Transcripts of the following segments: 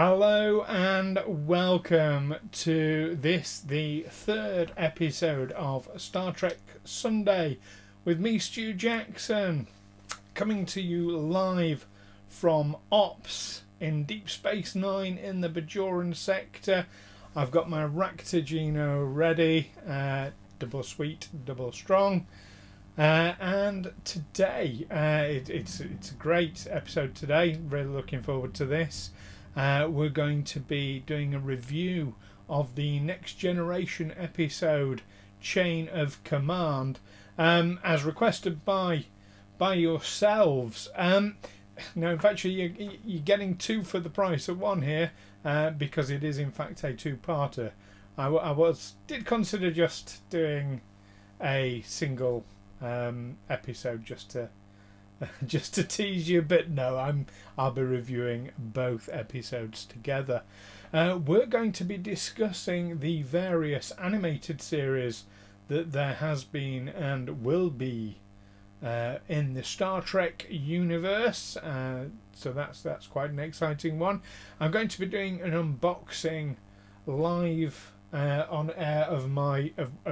Hello and welcome to this, the third episode of Star Trek Sunday with me, Stu Jackson, coming to you live from Ops in Deep Space Nine in the Bajoran sector. I've got my Ractagino ready, double sweet, double strong. And today, it's a great episode today. Really looking forward to this. We're going to be doing a review of the Next Generation episode, Chain of Command, as requested by yourselves. Now, in fact, you're getting two for the price of one here, because it is in fact a two-parter. I did consider just doing a single episode just to tease you, but no, I'll be reviewing both episodes together. We're going to be discussing the various animated series that there has been and will be in the Star Trek universe. So that's quite an exciting one. I'm going to be doing an unboxing live on air of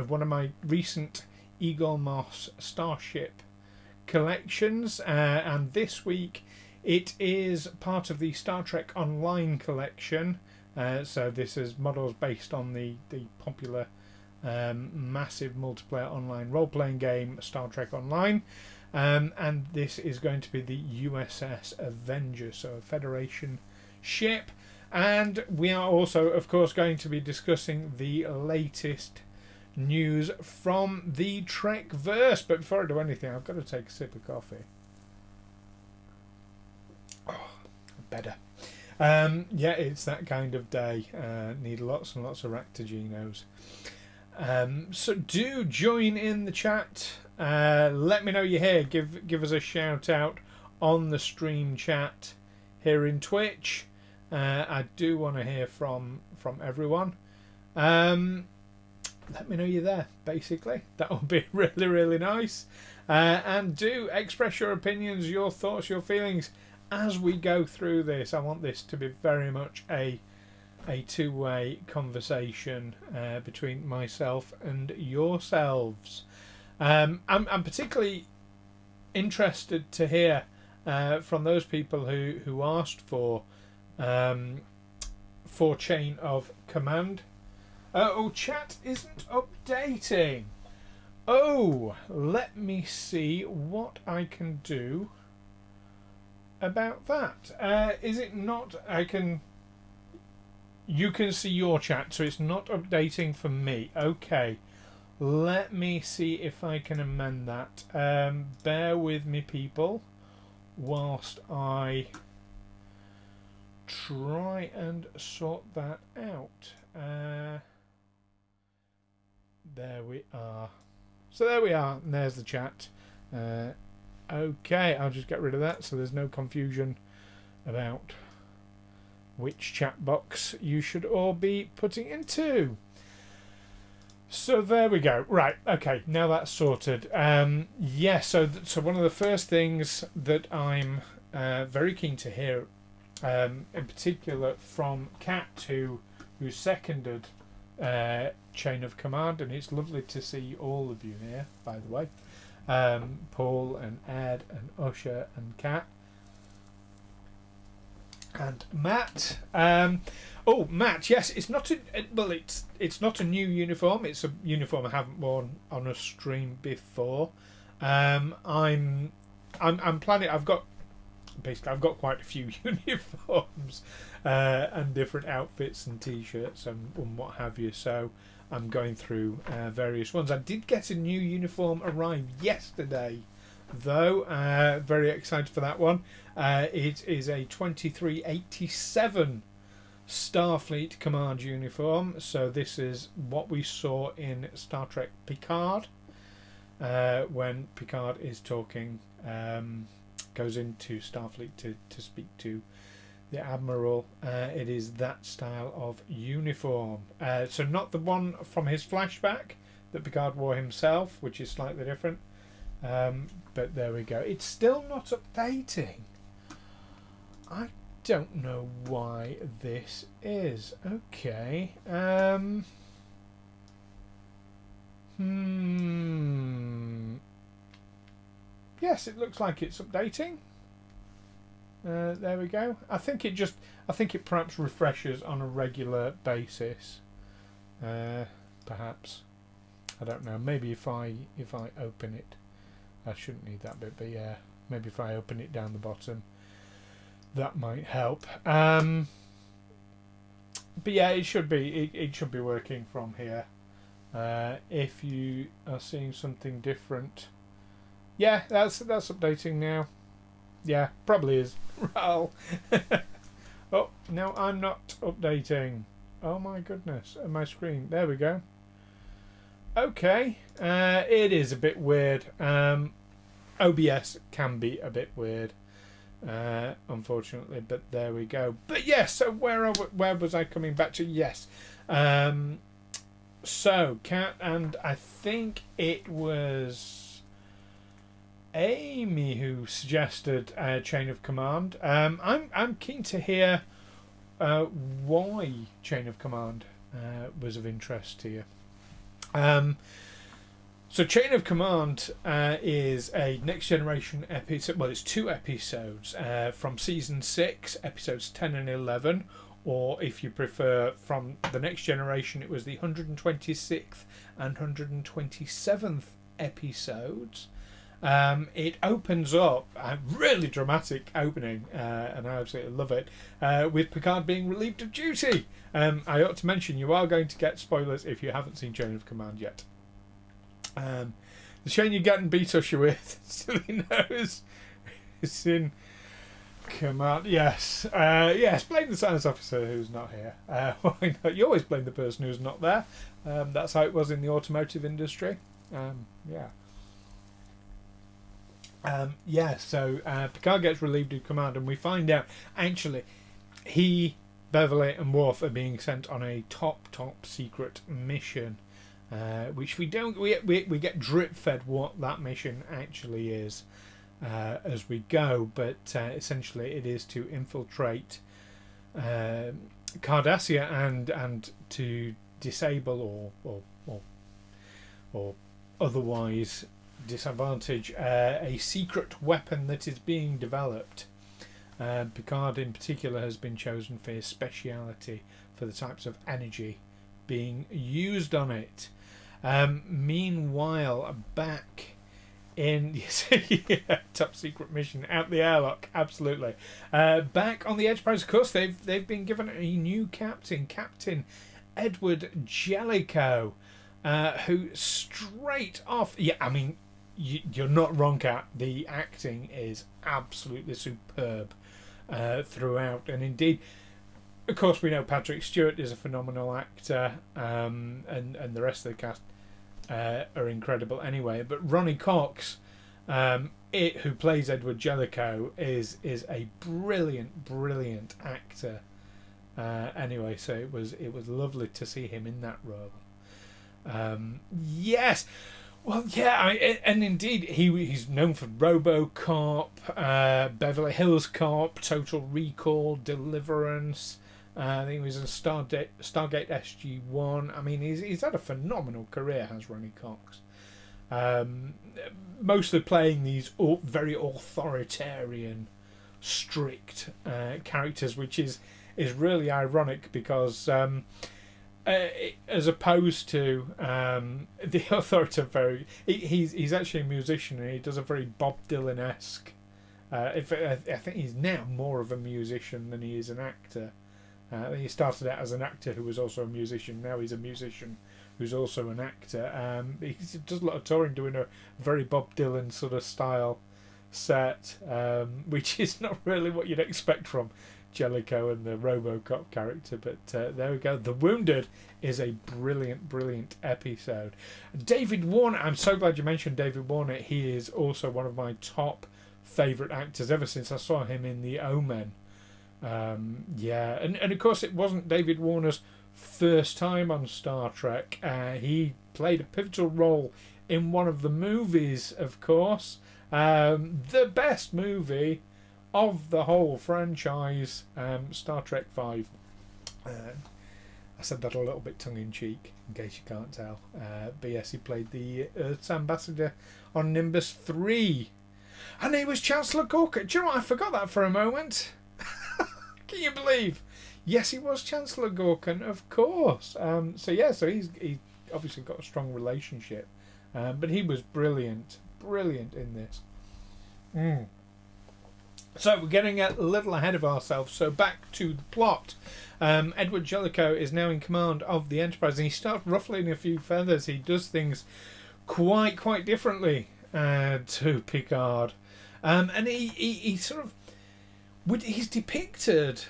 one of my recent Eaglemoss Starship collections, and this week it is part of the Star Trek Online collection. So this is models based on the popular massive multiplayer online role-playing game Star Trek Online, and this is going to be the USS Avenger, so a Federation ship. And we are also, of course, going to be discussing the latest news from the Trekverse. But before I do anything, I've got to take a sip of coffee. Oh, better. Yeah, it's that kind of day. Need lots and lots of Ractaginos. So do join in the chat. Let me know you're here. Give us a shout out on the stream chat here in Twitch. I do want to hear from everyone. Let me know you're there, basically. That would be really, really nice. And do express your opinions, your thoughts, your feelings as we go through this. I want this to be very much a two-way conversation between myself and yourselves. I'm particularly interested to hear from those people who asked for Chain of Command. Chat isn't updating. Oh, let me see what I can do about that. Is it not? You can see your chat, so it's not updating for me. Okay, let me see if I can amend that. Bear with me, people, whilst I try and sort that out. There we are. So there we are, and there's the chat. Okay, I'll just get rid of that so there's no confusion about which chat box you should all be putting into. So there we go. Right, okay, now that's sorted. Yeah, so one of the first things that I'm very keen to hear, in particular from Kat, who seconded Chain of Command, and it's lovely to see all of you here, by the way. Paul and Ed and Usher and Kat and Matt. Matt, yes, it's not a new uniform. It's a uniform I haven't worn on a stream before. I'm planning. I've got quite a few uniforms and different outfits and t-shirts and what have you, so I'm going through various ones. I did get a new uniform arrive yesterday, though. Very excited for that one. It is a 2387 Starfleet Command uniform, so this is what we saw in Star Trek Picard, when Picard is talking, goes into Starfleet to speak to the Admiral. It is that style of uniform. So not the one from his flashback that Picard wore himself, which is slightly different. But there we go. It's still not updating. I don't know why this is. Okay. Yes, it looks like it's updating. There we go. I think it perhaps refreshes on a regular basis. Perhaps. I don't know. Maybe if I open it, I shouldn't need that bit, but yeah, maybe if I open it down the bottom, that might help. But yeah, it should be working from here. If you are seeing something different, yeah, that's updating now. Yeah, probably is. Well, oh no, I'm not updating. Oh my goodness, my screen. There we go. Okay, it is a bit weird. OBS can be a bit weird, unfortunately, but there we go. But yes, so where was I coming back to? Yes, so Kat, and I think it was Amy who suggested a chain of command. I'm keen to hear why chain of command was of interest to you. So Chain of Command is a next generation episode. Well, it's 2 episodes from season 6, episodes 10 and 11, or if you prefer, from the next generation, it was the 126th and 127th episodes. It opens up a really dramatic opening, and I absolutely love it, with Picard being relieved of duty. I ought to mention you are going to get spoilers if you haven't seen Chain of Command yet. The chain you're getting beat Usher with, silly nose, is in command. Yes, yes. Blame the science officer who's not here. Why not? You always blame the person who's not there. That's how it was in the automotive industry. Yeah. So Picard gets relieved of command, and we find out actually he, Beverly, and Worf are being sent on a top secret mission, which we get drip fed what that mission actually is as we go, but essentially it is to infiltrate Cardassia and to disable or otherwise disadvantage a secret weapon that is being developed. Picard in particular has been chosen for his speciality for the types of energy being used on it. Meanwhile, back in top secret mission out the airlock, absolutely. Back on the Enterprise, of course, they've been given a new captain, Captain Edward Jellicoe, who straight off, you're not wrong, Kat. The acting is absolutely superb throughout, and indeed, of course, we know Patrick Stewart is a phenomenal actor, and the rest of the cast are incredible anyway. But Ronnie Cox, who plays Edward Jellicoe, is a brilliant actor. Anyway, so it was lovely to see him in that role. Yes. Well, yeah, and indeed, he's known for RoboCop, Beverly Hills Cop, Total Recall, Deliverance. I think he was in Stargate SG-1. I mean, he's had a phenomenal career, has Ronnie Cox. Mostly playing these very authoritarian, strict characters, which is really ironic because... as opposed to the authoritarian, he's actually a musician and he does a very Bob Dylan-esque. I think he's now more of a musician than he is an actor. He started out as an actor who was also a musician. Now he's a musician who's also an actor. He does a lot of touring, doing a very Bob Dylan sort of style set, which is not really what you'd expect from Jellicoe and the RoboCop character, but there we go. The Wounded is a brilliant episode. David Warner, I'm so glad you mentioned David Warner. He is also one of my top favourite actors ever since I saw him in The Omen. And of course it wasn't David Warner's first time on Star Trek. He played a pivotal role in one of the movies, of course. The best movie of the whole franchise, Star Trek V. I said that a little bit tongue-in-cheek, in case you can't tell. But yes, he played the Earth's ambassador on Nimbus 3. And he was Chancellor Gorka. Do you know what? I forgot that for a moment. Can you believe? Yes, he was Chancellor Gorkan, of course. So he obviously got a strong relationship. But he was brilliant in this. So we're getting a little ahead of ourselves. So back to the plot. Edward Jellicoe is now in command of the Enterprise, and he starts ruffling a few feathers. He does things quite differently to Picard, and he sort of he's depicted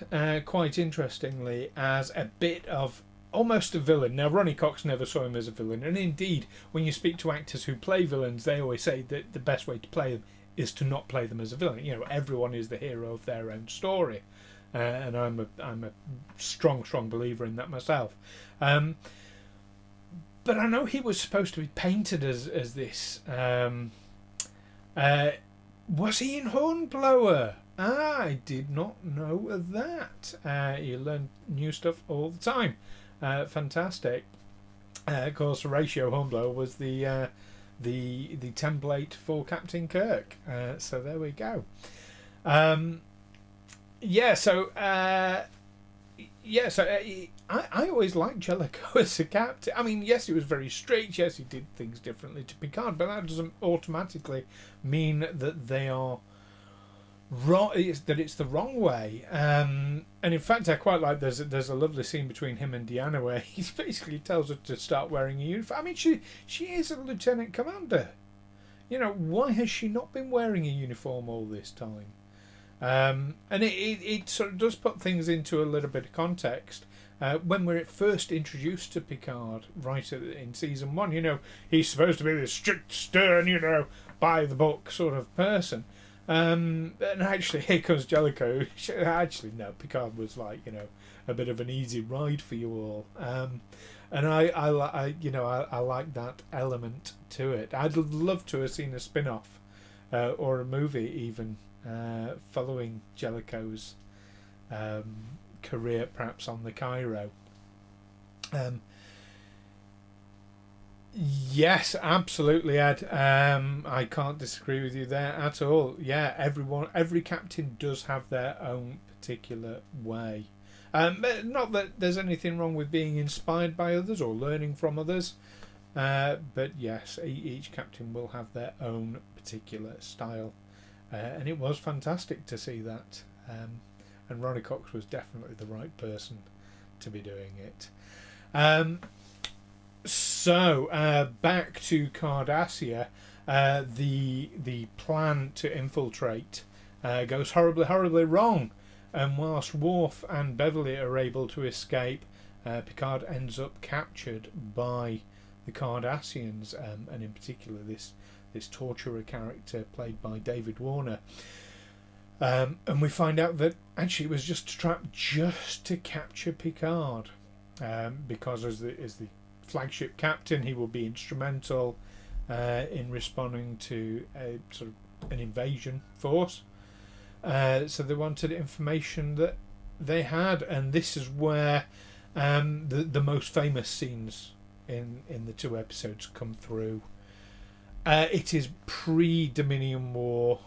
quite interestingly as a bit of almost a villain. Now, Ronnie Cox never saw him as a villain, and indeed, when you speak to actors who play villains, they always say that the best way to play them is to not play them as a villain. You know, everyone is the hero of their own story, and I'm a strong believer in that myself. But I know he was supposed to be painted as this. Was he in Hornblower? I did not know that. You learn new stuff all the time. Fantastic. Of course, Horatio Hornblower was the template for Captain Kirk. So there we go. I always liked Jellicoe as a captain. I mean, yes, he was very strict. Yes, he did things differently to Picard, but that doesn't automatically mean that they are wrong. That it's the wrong way. And in fact, I quite like there's a lovely scene between him and Deanna where he basically tells her to start wearing a uniform. I mean, she is a lieutenant commander. You know, why has she not been wearing a uniform all this time? And it sort of does put things into a little bit of context. When we're first introduced to Picard, right in season 1, you know, he's supposed to be this strict, stern, you know, by the book sort of person. And actually, here comes Jellicoe. Actually, no, Picard was like, you know, a bit of an easy ride for you all. And I like that element to it. I'd love to have seen a spin-off or a movie even following Jellicoe's career, perhaps on the Cairo. Yes, absolutely, Ed. I can't disagree with you there at all. Yeah, every captain does have their own particular way. Not that there's anything wrong with being inspired by others or learning from others, but yes, each captain will have their own particular style, and it was fantastic to see that. And Ronnie Cox was definitely the right person to be doing it. So back to Cardassia, the plan to infiltrate goes horribly wrong, and whilst Worf and Beverly are able to escape, Picard ends up captured by the Cardassians, and in particular this torturer character played by David Warner. And we find out that actually it was just a trap just to capture Picard, because as the flagship captain, he will be instrumental in responding to a sort of an invasion force. So they wanted information that they had, and this is where the most famous scenes in the 2 episodes come through. It is pre-Dominion War.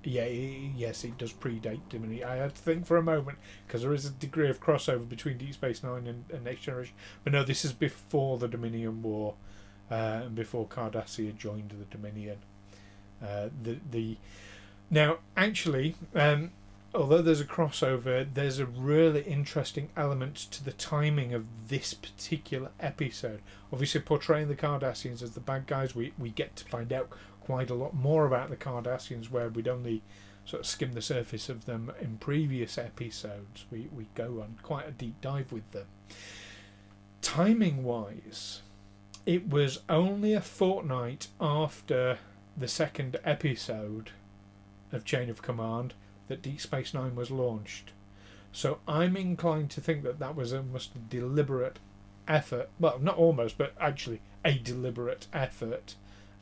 Yes, it does predate Dominion. I had to think for a moment because there is a degree of crossover between Deep Space Nine and Next Generation. But no, this is before the Dominion War, and before Cardassia joined the Dominion. Now, actually, although there's a crossover, there's a really interesting element to the timing of this particular episode. Obviously, portraying the Cardassians as the bad guys, we get to find out quite a lot more about the Cardassians, where we'd only sort of skimmed the surface of them in previous episodes. We go on quite a deep dive with them. Timing wise, it was only a fortnight after the 2nd episode of Chain of Command that Deep Space Nine was launched. So I'm inclined to think that was almost a deliberate effort. Well, not almost, but actually a deliberate effort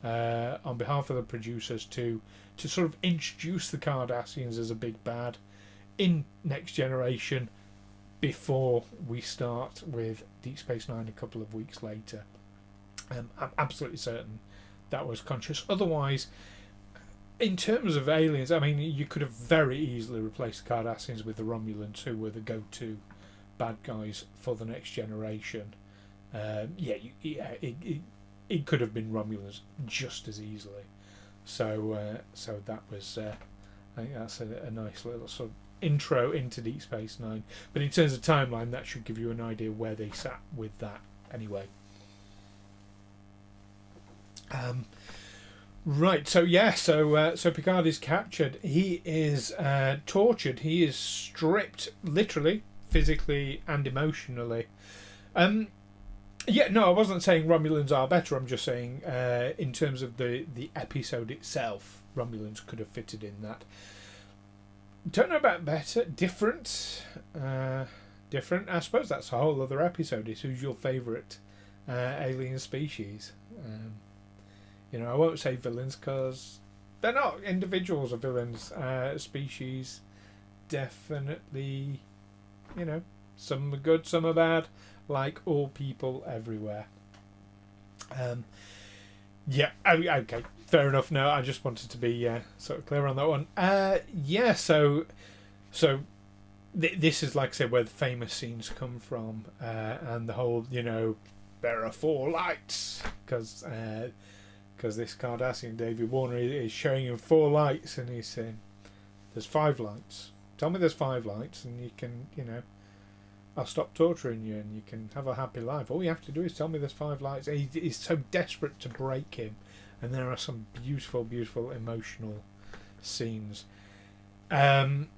on behalf of the producers to sort of introduce the Cardassians as a big bad in Next Generation before we start with Deep Space Nine a couple of weeks later. I'm absolutely certain that was conscious. Otherwise, in terms of aliens, I mean, you could have very easily replaced the Cardassians with the Romulans, who were the go-to bad guys for the Next Generation. It could have been Romulans just as easily. So that was, I think that's a nice little sort of intro into Deep Space Nine. But in terms of timeline, that should give you an idea where they sat with that anyway. Right, so Picard is captured. He is tortured. He is stripped, literally, physically, and emotionally. I wasn't saying Romulans are better. I'm just saying, in terms of the episode itself, Romulans could have fitted in that. Don't know about better, different. I suppose that's a whole other episode. Is who's your favourite alien species? I won't say villains because they're not individuals of villains. Species, definitely, some are good, some are bad, like all people everywhere. Okay, fair enough. No, I just wanted to be sort of clear on that one. This is, like I said, where the famous scenes come from, and the whole, there are 4 lights, because this Cardassian, David Warner, is showing him 4 lights, and he's saying, there's 5 lights. Tell me there's 5 lights, and you can, I'll stop torturing you, and you can have a happy life. All you have to do is tell me there's 5 lights. And he's so desperate to break him, and there are some beautiful, beautiful emotional scenes. Dukat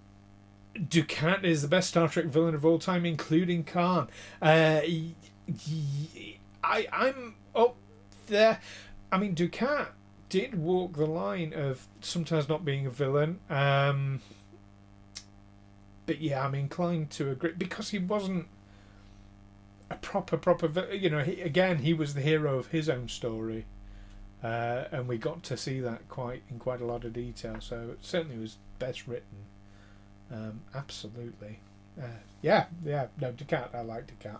is the best Star Trek villain of all time, including Khan. I'm up there. I mean, Dukat did walk the line of sometimes not being a villain. But yeah, I'm inclined to agree, because he wasn't a proper he was the hero of his own story, and we got to see that in quite a lot of detail. So it certainly was best written. Absolutely. No, Dukat. I like Dukat.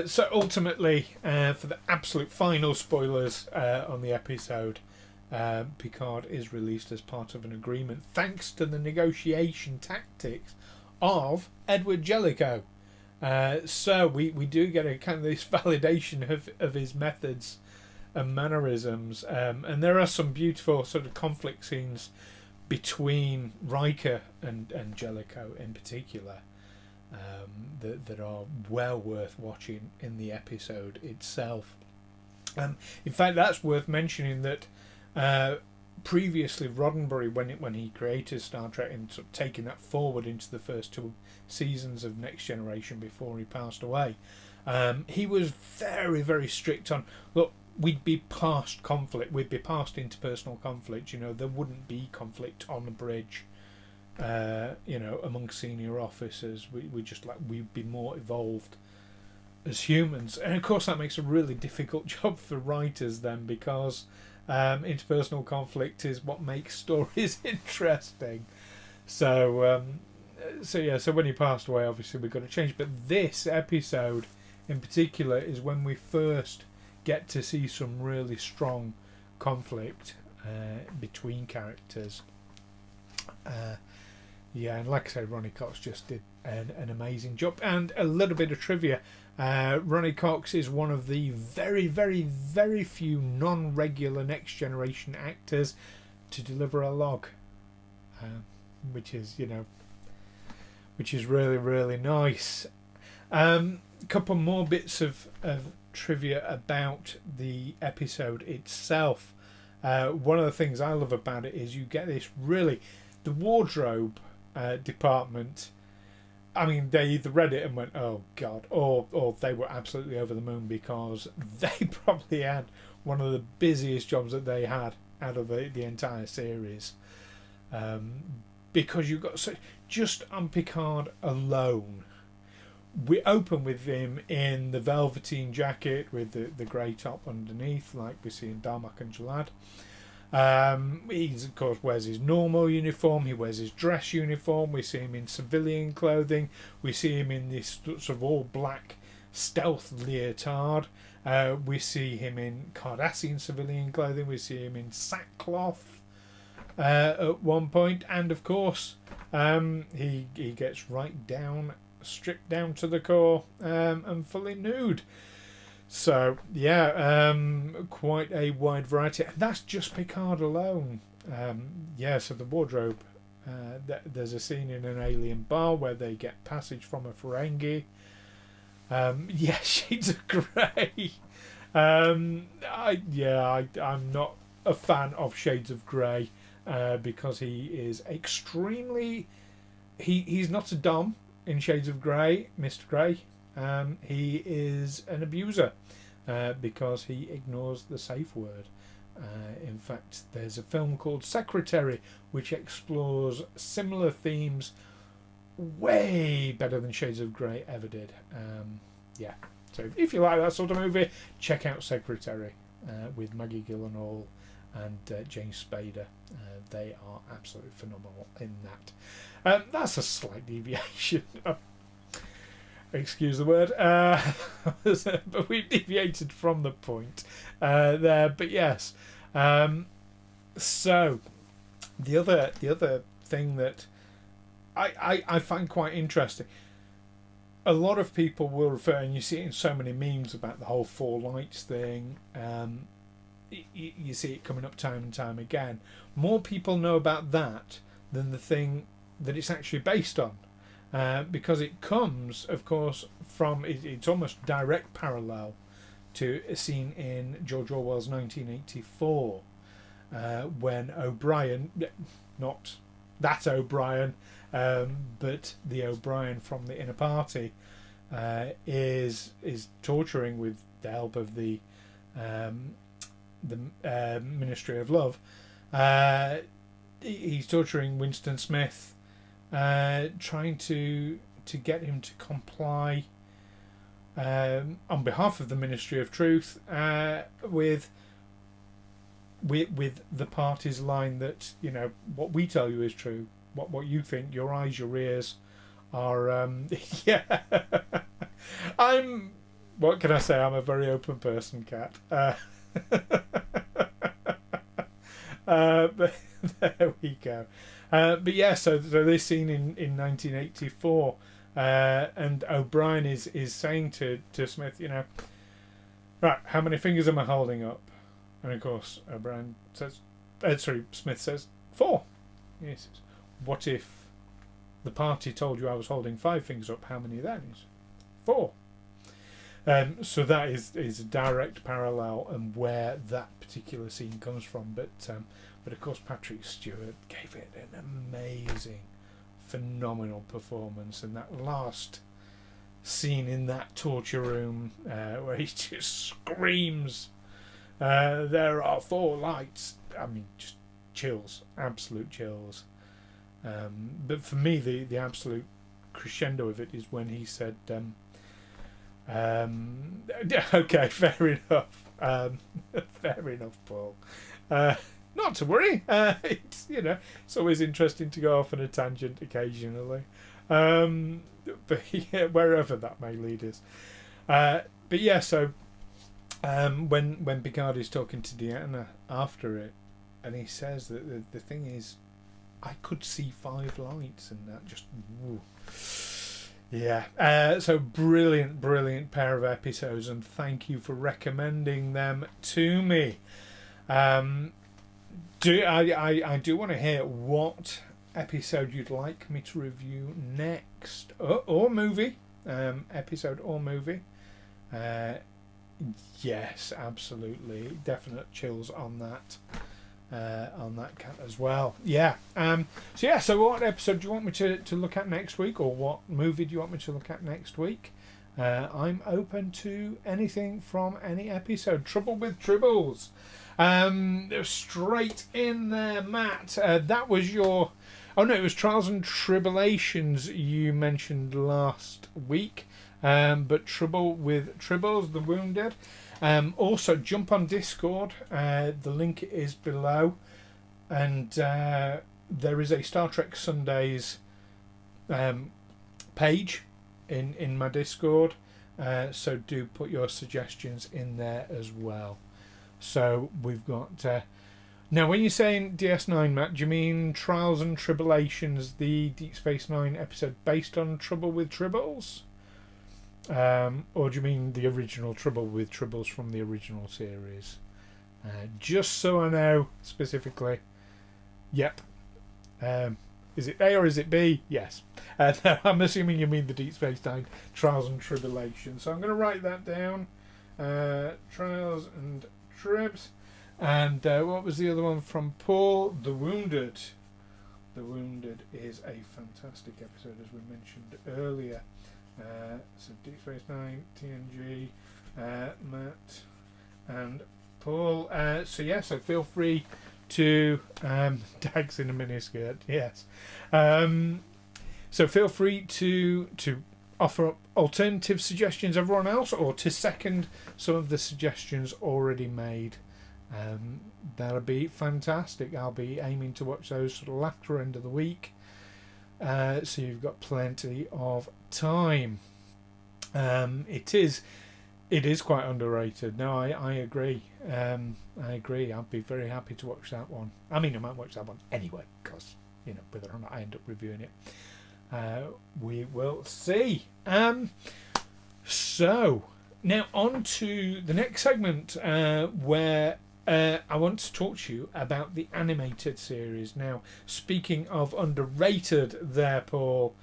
So ultimately, for the absolute final spoilers on the episode, Picard is released as part of an agreement thanks to the negotiation tactics of Edward Jellicoe. So we do get a kind of this validation of his methods and mannerisms, and there are some beautiful sort of conflict scenes between Riker and Jellicoe in particular, that are well worth watching in the episode itself. In fact, that's worth mentioning that previously Roddenberry, when he created Star Trek and sort of taking that forward into the first 2 seasons of Next Generation before he passed away, he was very, very strict on, look, we'd be past conflict, we'd be past interpersonal conflict, there wouldn't be conflict on the bridge, among senior officers. We'd be more evolved as humans, and of course that makes a really difficult job for writers then, because interpersonal conflict is what makes stories interesting. So when he passed away, obviously we got to change. But this episode in particular is when we first get to see some really strong conflict between characters. And like I said, Ronnie Cox just did an amazing job. And a little bit of trivia. Ronnie Cox is one of the very, very, very few non-regular Next Generation actors to deliver a log, which is really, really nice. A couple more bits of trivia about the episode itself. One of the things I love about it is you get this the wardrobe department. I mean, they either read it and went, oh God, or they were absolutely over the moon, because they probably had one of the busiest jobs that they had out of the entire series. Because you've got just on Picard alone, we open with him in the velveteen jacket with the grey top underneath, like we see in Darmok and Jalad. He's, of course, wears his normal uniform. He wears his dress uniform. We see him in civilian clothing. We see him in this sort of all black stealth leotard. We see him in Cardassian civilian clothing. We see him in sackcloth at one point, and of course he gets right down, stripped down to the core, and fully nude. So yeah, quite a wide variety. And that's just Picard alone. So the wardrobe. There's a scene in an alien bar where they get passage from a Ferengi. Shades of Grey. I'm not a fan of Shades of Grey because he is extremely. He's not a dom in Shades of Grey, Mr. Grey. He is an abuser because he ignores the safe word. In fact, there's a film called Secretary which explores similar themes way better than Shades of Grey ever did. So if you like that sort of movie, check out Secretary with Maggie Gyllenhaal and James Spader. They are absolutely phenomenal in that. That's a slight deviation. Excuse the word, but we've deviated from the point there. But yes, so the other thing that I find quite interesting, a lot of people will refer, and you see it in so many memes about the whole Four Lights thing. You see it coming up time and time again. More people know about that than the thing that it's actually based on. Because it comes, of course, from it's almost direct parallel to a scene in George Orwell's 1984, when O'Brien, not that O'Brien, but the O'Brien from the Inner Party, is torturing with the help of the Ministry of Love. He's torturing Winston Smith. Trying to get him to comply on behalf of the Ministry of Truth with the party's line that, you know, what we tell you is true, what you think, your eyes, your ears are what can I say, I'm a very open person, Cat. But there we go. But yeah, so this scene in 1984, and O'Brien is saying to Smith, you know, right, how many fingers am I holding up? And of course, O'Brien says, Smith says 4. He says, what if the party told you I was holding 5 fingers up? How many then? He says, 4. So that is a direct parallel and where that particular scene comes from. But of course, Patrick Stewart gave it an amazing, phenomenal performance. And that last scene in that torture room where he just screams, there are 4 lights. I mean, just chills, absolute chills. But for me, the absolute crescendo of it is when he said, okay, fair enough. Fair enough, Paul. Not to worry. It's, you know, it's always interesting to go off on a tangent occasionally. But yeah, wherever that may lead us. But yeah, so when Picard is talking to Deanna after it, and he says that the thing is, I could see 5 lights, and that just woo. Yeah, so brilliant pair of episodes, and thank you for recommending them to me. I do want to hear what episode you'd like me to review next, or movie, episode or movie. Yes, absolutely, definite chills on that. Cat as well. Yeah. So what episode do you want me to look at next week, or what movie do you want me to look at next week? I'm open to anything from any episode. Trouble with Tribbles. Straight in there, Matt. That was your Oh no, it was Trials and Tribulations you mentioned last week. But Trouble with Tribbles, The Wounded. Also, jump on Discord. The link is below. And there is a Star Trek Sundays page in my Discord. So do put your suggestions in there as well. So we've got... now, when you're saying DS9, Matt, do you mean Trials and Tribulations, the Deep Space Nine episode based on Trouble with Tribbles? Or do you mean the original Trouble with Tribbles from the original series? Just so I know specifically. Yep. Is it A or is it B? Yes. No, I'm assuming you mean the Deep Space Nine Trials and Tribulations. So I'm going to write that down. Trials and Tribs. And what was the other one from Paul? The Wounded. The Wounded is a fantastic episode, as we mentioned earlier. So Deep Space Nine, TNG, Matt, and Paul. So feel free to Dags in a miniskirt. Yes. So feel free to offer up alternative suggestions, everyone else, or to second some of the suggestions already made. That'll be fantastic. I'll be aiming to watch those sort of latter end of the week. So you've got plenty of time. It is quite underrated. No, I agree. I agree. I'd be very happy to watch that one. I mean, I might watch that one anyway, because whether or not I end up reviewing it, we will see. So now on to the next segment, where I want to talk to you about the animated series. Now, speaking of underrated there, Paul,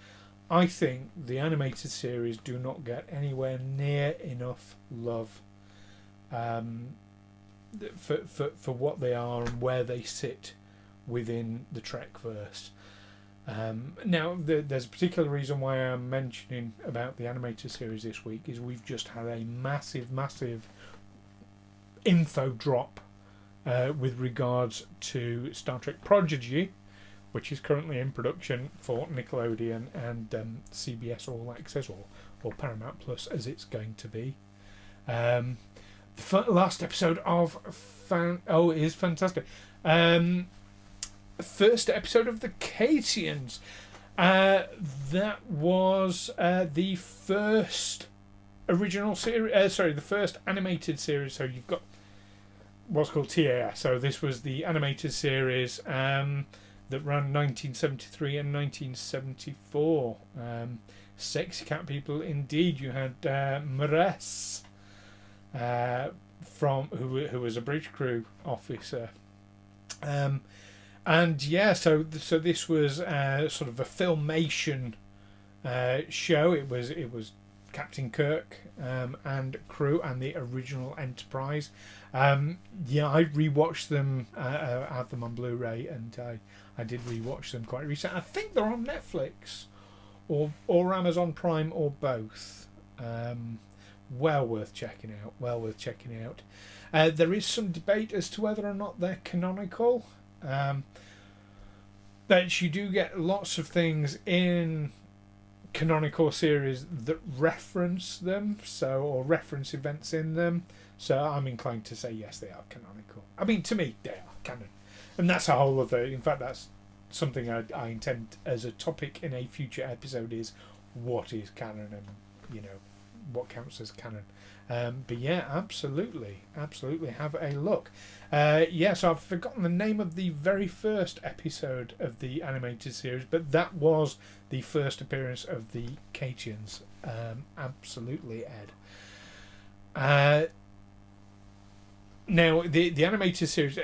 I think the animated series do not get anywhere near enough love for what they are and where they sit within the Trekverse. Now, there's a particular reason why I'm mentioning about the animated series this week is we've just had a massive info drop with regards to Star Trek Prodigy, which is currently in production for Nickelodeon and CBS All Access, or Paramount Plus as it's going to be. The last episode of it is fantastic. First episode of the Catians. That was the first original series. The first animated series. So you've got what's called TAS. So this was the animated series that ran 1973 and 1974. Sexy cat people indeed. You had Mares, from who was a bridge crew officer. And yeah, so this was sort of a filmation show. It was Captain Kirk and crew and the original Enterprise. I rewatched them. I have them on Blu-ray, and I did rewatch them quite recently. I think they're on Netflix or Amazon Prime or both. Well worth checking out. There is some debate as to whether or not they're canonical. But you do get lots of things in canonical series that reference them, or reference events in them. So I'm inclined to say yes, they are canonical. I mean, to me, they are canon, and that's a whole other. In fact, that's something I intend as a topic in a future episode: is what is canon, and what counts as canon. But yeah, absolutely have a look. So I've forgotten the name of the very first episode of the animated series, but that was the first appearance of the Catians. Absolutely, Ed. Now the animated series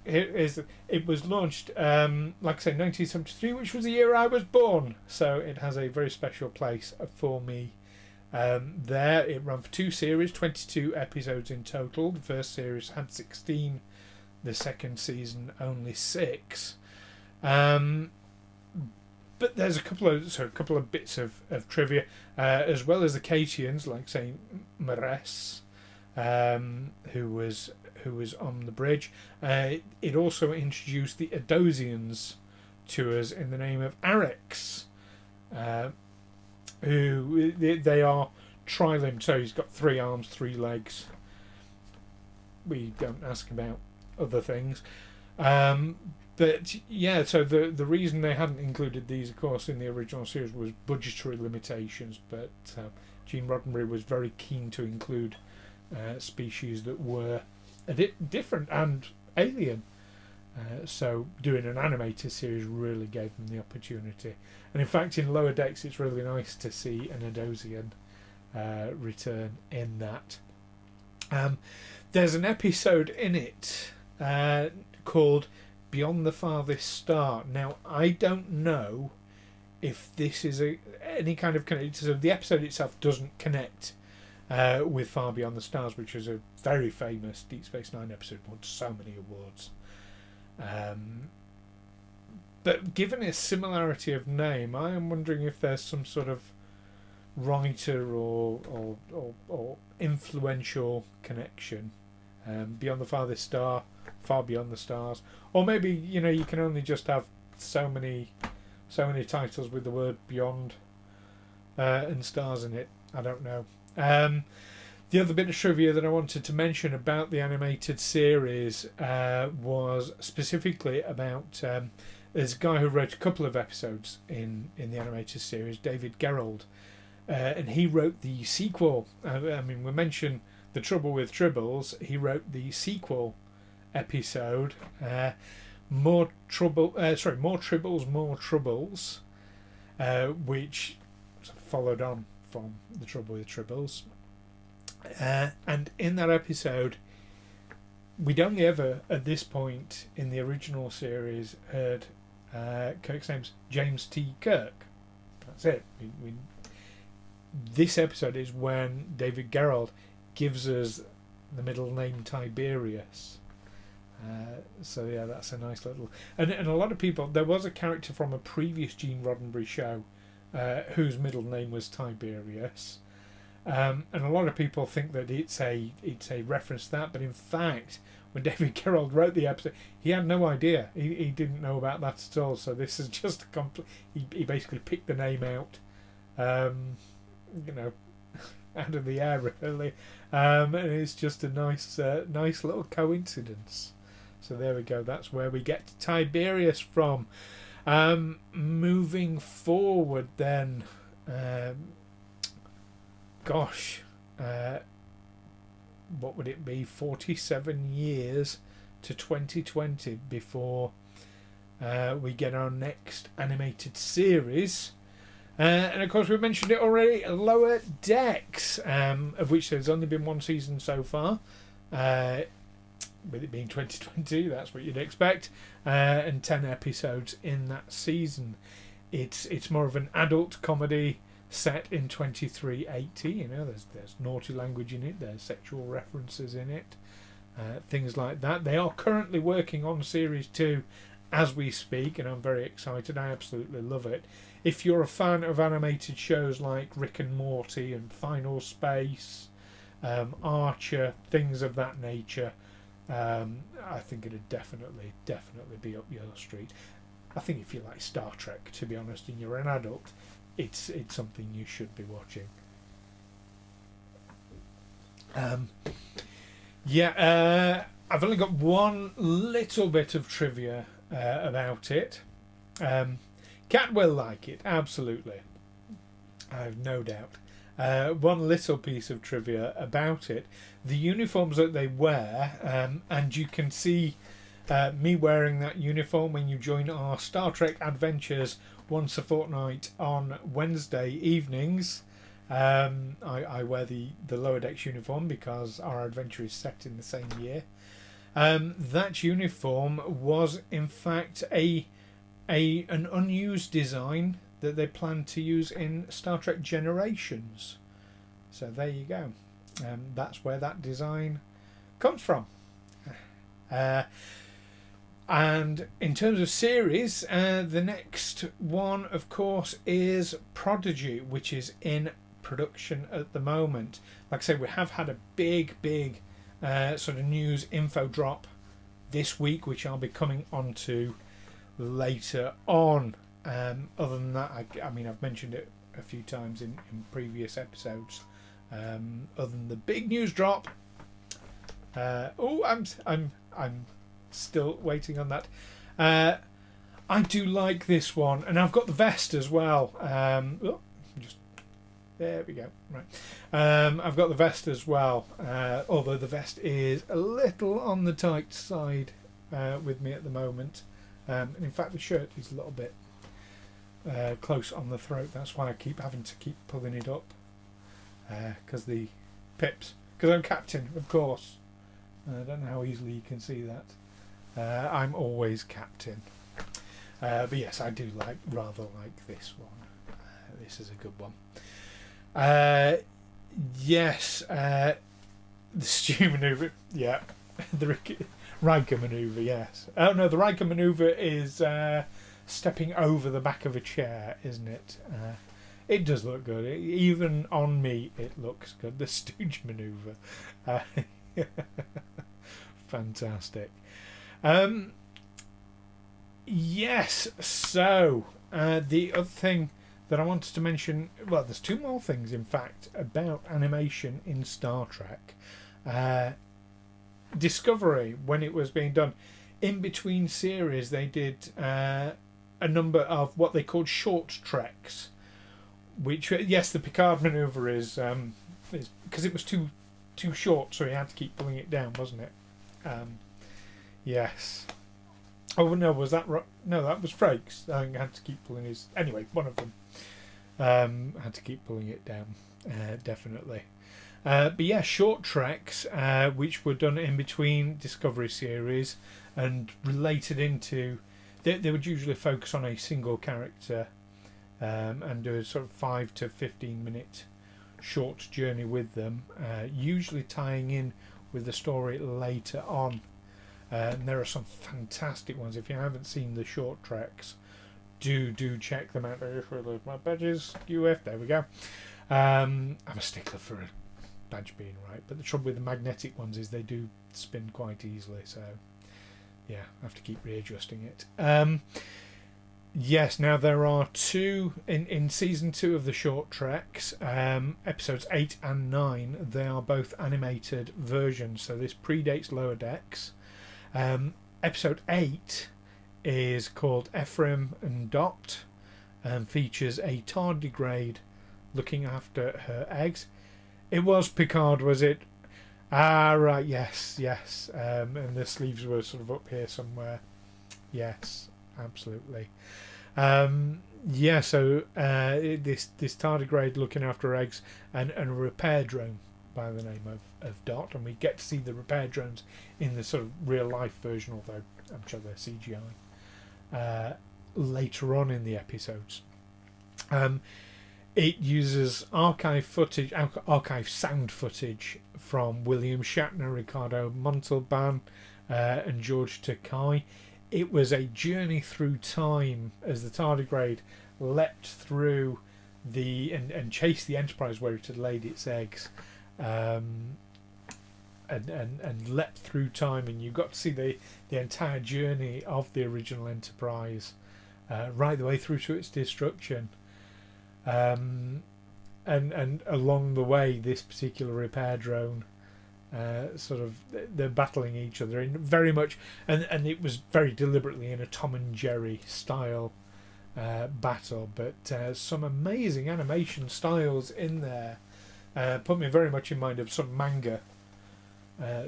it was launched, like I say, 1973, which was the year I was born. So it has a very special place for me. There it ran for 2 series, 22 episodes in total. The first series had 16, the second season only 6. But there's a couple of bits of trivia, as well as the Catians, like say Mares, who was on the bridge. It also introduced the Adosians, to us in the name of Arex, who they are tri-limbed, so he's got 3 arms, 3 legs. We don't ask about other things. But yeah, so the reason they hadn't included these, of course, in the original series was budgetary limitations, but Gene Roddenberry was very keen to include species that were a bit different and alien. So doing an animated series really gave them the opportunity. And in fact, in Lower Decks, it's really nice to see an Adosian return in that. There's an episode in it called Beyond the Farthest Star. Now, I don't know if this is any kind of connection. So the episode itself doesn't connect with Far Beyond the Stars, which is a very famous Deep Space Nine episode, won so many awards. But given its similarity of name, I am wondering if there's some sort of writer or influential connection. Beyond the Farthest Star, Far Beyond the Stars, or maybe you can only just have so many titles with the word beyond and stars in it. I don't know. The other bit of trivia that I wanted to mention about the animated series was specifically about there's a guy who wrote a couple of episodes in the animated series, David Gerrold, and he wrote the sequel. I mean, we mentioned The Trouble with Tribbles. He wrote the sequel episode, More Tribbles, More Troubles, which followed on from The Trouble with Tribbles. And in that episode, we'd only ever, at this point in the original series, heard Kirk's name's James T. Kirk. That's it. This episode is when David Gerrold gives us the middle name Tiberius. So yeah, that's a nice little... And a lot of people... There was a character from a previous Gene Roddenberry show whose middle name was Tiberius. And a lot of people think that it's a reference to that, but in fact, when David Gerrold wrote the episode, he had no idea. He didn't know about that at all. So this is just a complete... He basically picked the name out, out of the air, really. And it's just a nice little coincidence. So there we go. That's where we get Tiberius from. Moving forward, then. What would it be? 47 years to 2020 before we get our next animated series. And of course, we mentioned it already, Lower Decks, of which there's only been one season so far. With it being 2020, that's what you'd expect. And 10 episodes in that season. It's more of an adult comedy set in 2380. There's naughty language in it, there's sexual references in it, things like that. They are currently working on series 2 as we speak, and I'm very excited. I absolutely love it. If you're a fan of animated shows like Rick and Morty and Final Space, Archer, things of that nature, I think it'd definitely be up your street. I think if you like Star Trek, to be honest, and you're an adult, it's something you should be watching. I've only got one little bit of trivia about it. Cat will like it, absolutely. I have no doubt. One little piece of trivia about it: the uniforms that they wear, and you can see me wearing that uniform when you join our Star Trek adventures once a fortnight on Wednesday evenings. I wear the Lower Decks uniform because our adventure is set in the same year. That uniform was in fact an unused design that they planned to use in Star Trek Generations. So there you go. That's where that design comes from. And in terms of series, the next one, of course, is Prodigy, which is in production at the moment. Like I say, we have had a big sort of news info drop this week, which I'll be coming on to later on. Other than that, I mean, I've mentioned it a few times in previous episodes. Other than the big news drop. I'm still waiting on that. I do like this one, and I've got the vest as well. There we go. Right, I've got the vest as well. Although the vest is a little on the tight side with me at the moment. And in fact, the shirt is a little bit close on the throat. That's why I keep having to keep pulling it up. Because the pips. Because I'm captain, of course. I don't know how easily you can see that. I'm always captain. But yes, I do rather like this one. This is a good one. Yes, the stew maneuver. Yeah, the Riker maneuver. Yes. Oh no, the Riker maneuver is stepping over the back of a chair, isn't it? It does look good. Even on me, it looks good. The stooge maneuver. Fantastic. Yes, so the other thing that I wanted to mention, well, there's two more things, in fact, about animation in Star Trek. Discovery, when it was being done, in between series, they did a number of what they called short treks, which, yes, the Picard maneuver is because it was too short, so he had to keep pulling it down, wasn't it? Yes. Oh no, was that right? No, that was Frakes. I think I had to keep pulling his. Anyway, one of them had to keep pulling it down. Definitely. But yeah, short treks, which were done in between Discovery series and related into. They would usually focus on a single character and do a sort of 5 to 15 minute short journey with them, usually tying in with the story later on. And there are some fantastic ones. If you haven't seen the short treks, do check them out. My badges, UF, there we go. I'm a stickler for a badge being right, but the trouble with the magnetic ones is they do spin quite easily, so yeah, I have to keep readjusting it. Yes, now there are two in season 2 of the short treks, episodes 8 and 9. They are both animated versions, so this predates Lower Decks. Episode 8 is called Ephraim and Dot and features a tardigrade looking after her eggs. It was Picard, was it? Ah, right, yes. And the sleeves were sort of up here somewhere. Yes, absolutely. Yeah, so this tardigrade looking after her eggs and a repair drone by the name of Dot, and we get to see the repair drones in the sort of real life version, although I'm sure they're CGI, later on in the episodes. It uses archive sound footage from William Shatner, Ricardo Montalban, and George Takei. It was a journey through time as the tardigrade leapt through and chased the Enterprise where it had laid its eggs. And leapt through time, and you got to see the entire journey of the original Enterprise, right the way through to its destruction. And along the way, this particular repair drone, sort of, they're battling each other in very much, and it was very deliberately in a Tom and Jerry style battle, but some amazing animation styles in there. Put me very much in mind of some manga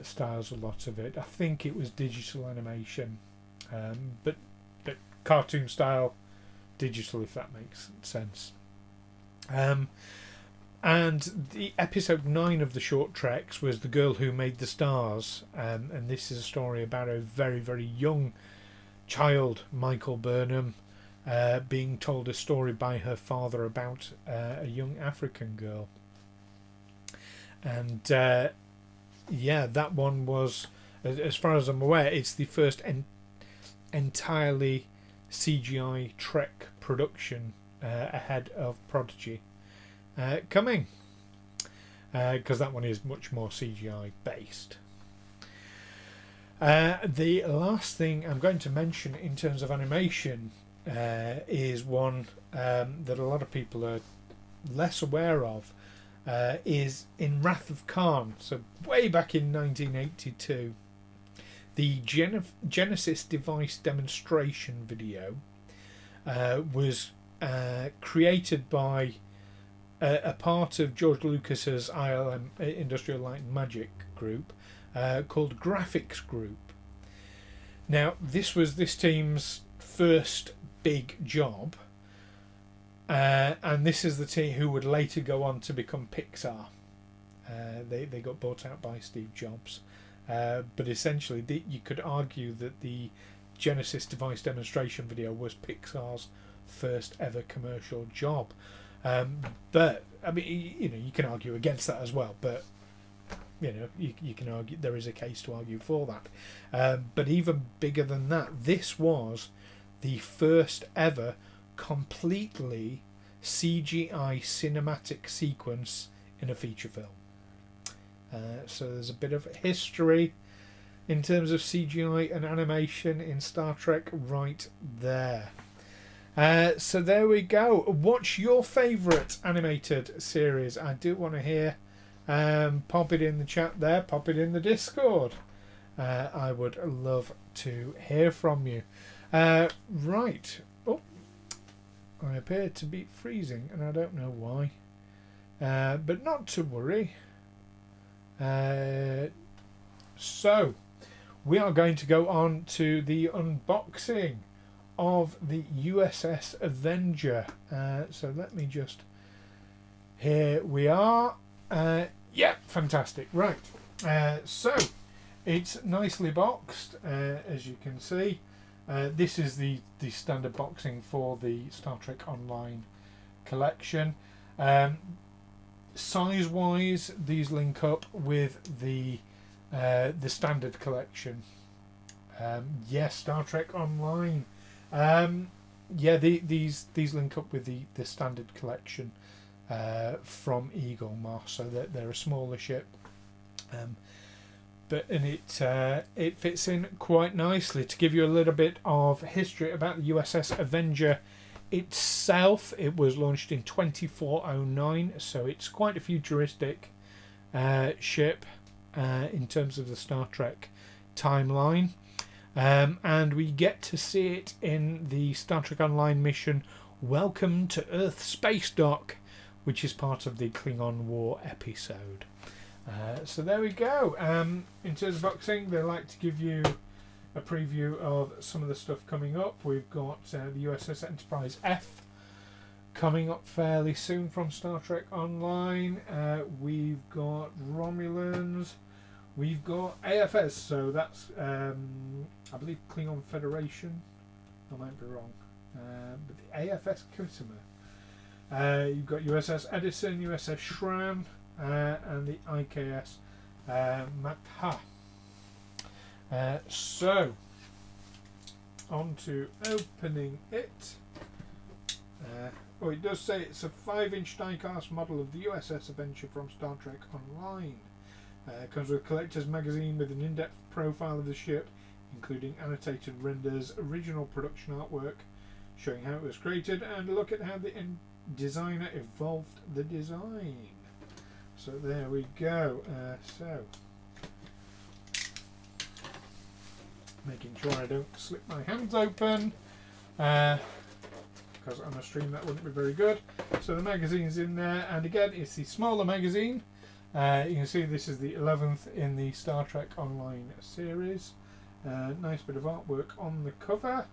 styles, a lot of it. I think it was digital animation, but cartoon style digital, if that makes sense. And the episode 9 of the short treks was The Girl Who Made the Stars, and this is a story about a very, very young child, Michael Burnham, being told a story by her father about a young African girl. And yeah, that one was, as far as I'm aware, it's the first entirely CGI Trek production ahead of Prodigy coming, because that one is much more CGI based. The last thing I'm going to mention in terms of animation is one that a lot of people are less aware of. Is in Wrath of Khan, so way back in 1982, the Genesis device demonstration video was created by a part of George Lucas's ILM, Industrial Light and Magic group, called Graphics Group. Now, this was this team's first big job, and this is the team who would later go on to become Pixar. They got bought out by Steve Jobs, but essentially you could argue that the Genesis device demonstration video was Pixar's first ever commercial job. But I mean, you can argue against that as well, but you can argue there is a case to argue for that. But even bigger than that, this was the first ever completely CGI cinematic sequence in a feature film. So there's a bit of history in terms of CGI and animation in Star Trek right there. So there we go. What's your favourite animated series? I do want to hear. Pop it in the chat there. Pop it in the Discord. I would love to hear from you. Right. Oh, I appear to be freezing, and I don't know why. But not to worry. So, we are going to go on to the unboxing of the USS Avenger. So let me just... Here we are. Yeah, fantastic. Right. So, it's nicely boxed, as you can see. This is the standard boxing for the Star Trek Online collection. Size-wise, these link up with the standard collection. Yes, Star Trek Online. Yeah, these link up with the standard collection from Eaglemoss, so that they're a smaller ship. But it fits in quite nicely. To give you a little bit of history about the USS Avenger itself, it was launched in 2409, so it's quite a futuristic ship in terms of the Star Trek timeline. And we get to see it in the Star Trek Online mission Welcome to Earth Space Dock, which is part of the Klingon War episode. So there we go. In terms of boxing, they like to give you a preview of some of the stuff coming up. We've got the USS Enterprise F coming up fairly soon from Star Trek Online. We've got Romulans. We've got AFS, so that's, I believe, Klingon Federation. I might be wrong. But the AFS Kutima. You've got USS Edison, USS Shran, and the IKS Makha. So, on to opening it. It does say it's a 5-inch die-cast model of the USS Avenger from Star Trek Online. Comes with a collector's magazine with an in-depth profile of the ship, including annotated renders, original production artwork showing how it was created, and a look at how the designer evolved the design. So there we go. So, making sure I don't slip my hands open, because on a stream that wouldn't be very good. So the magazine's in there, and again it's the smaller magazine. You can see this is the 11th in the Star Trek Online series. Nice bit of artwork on the cover.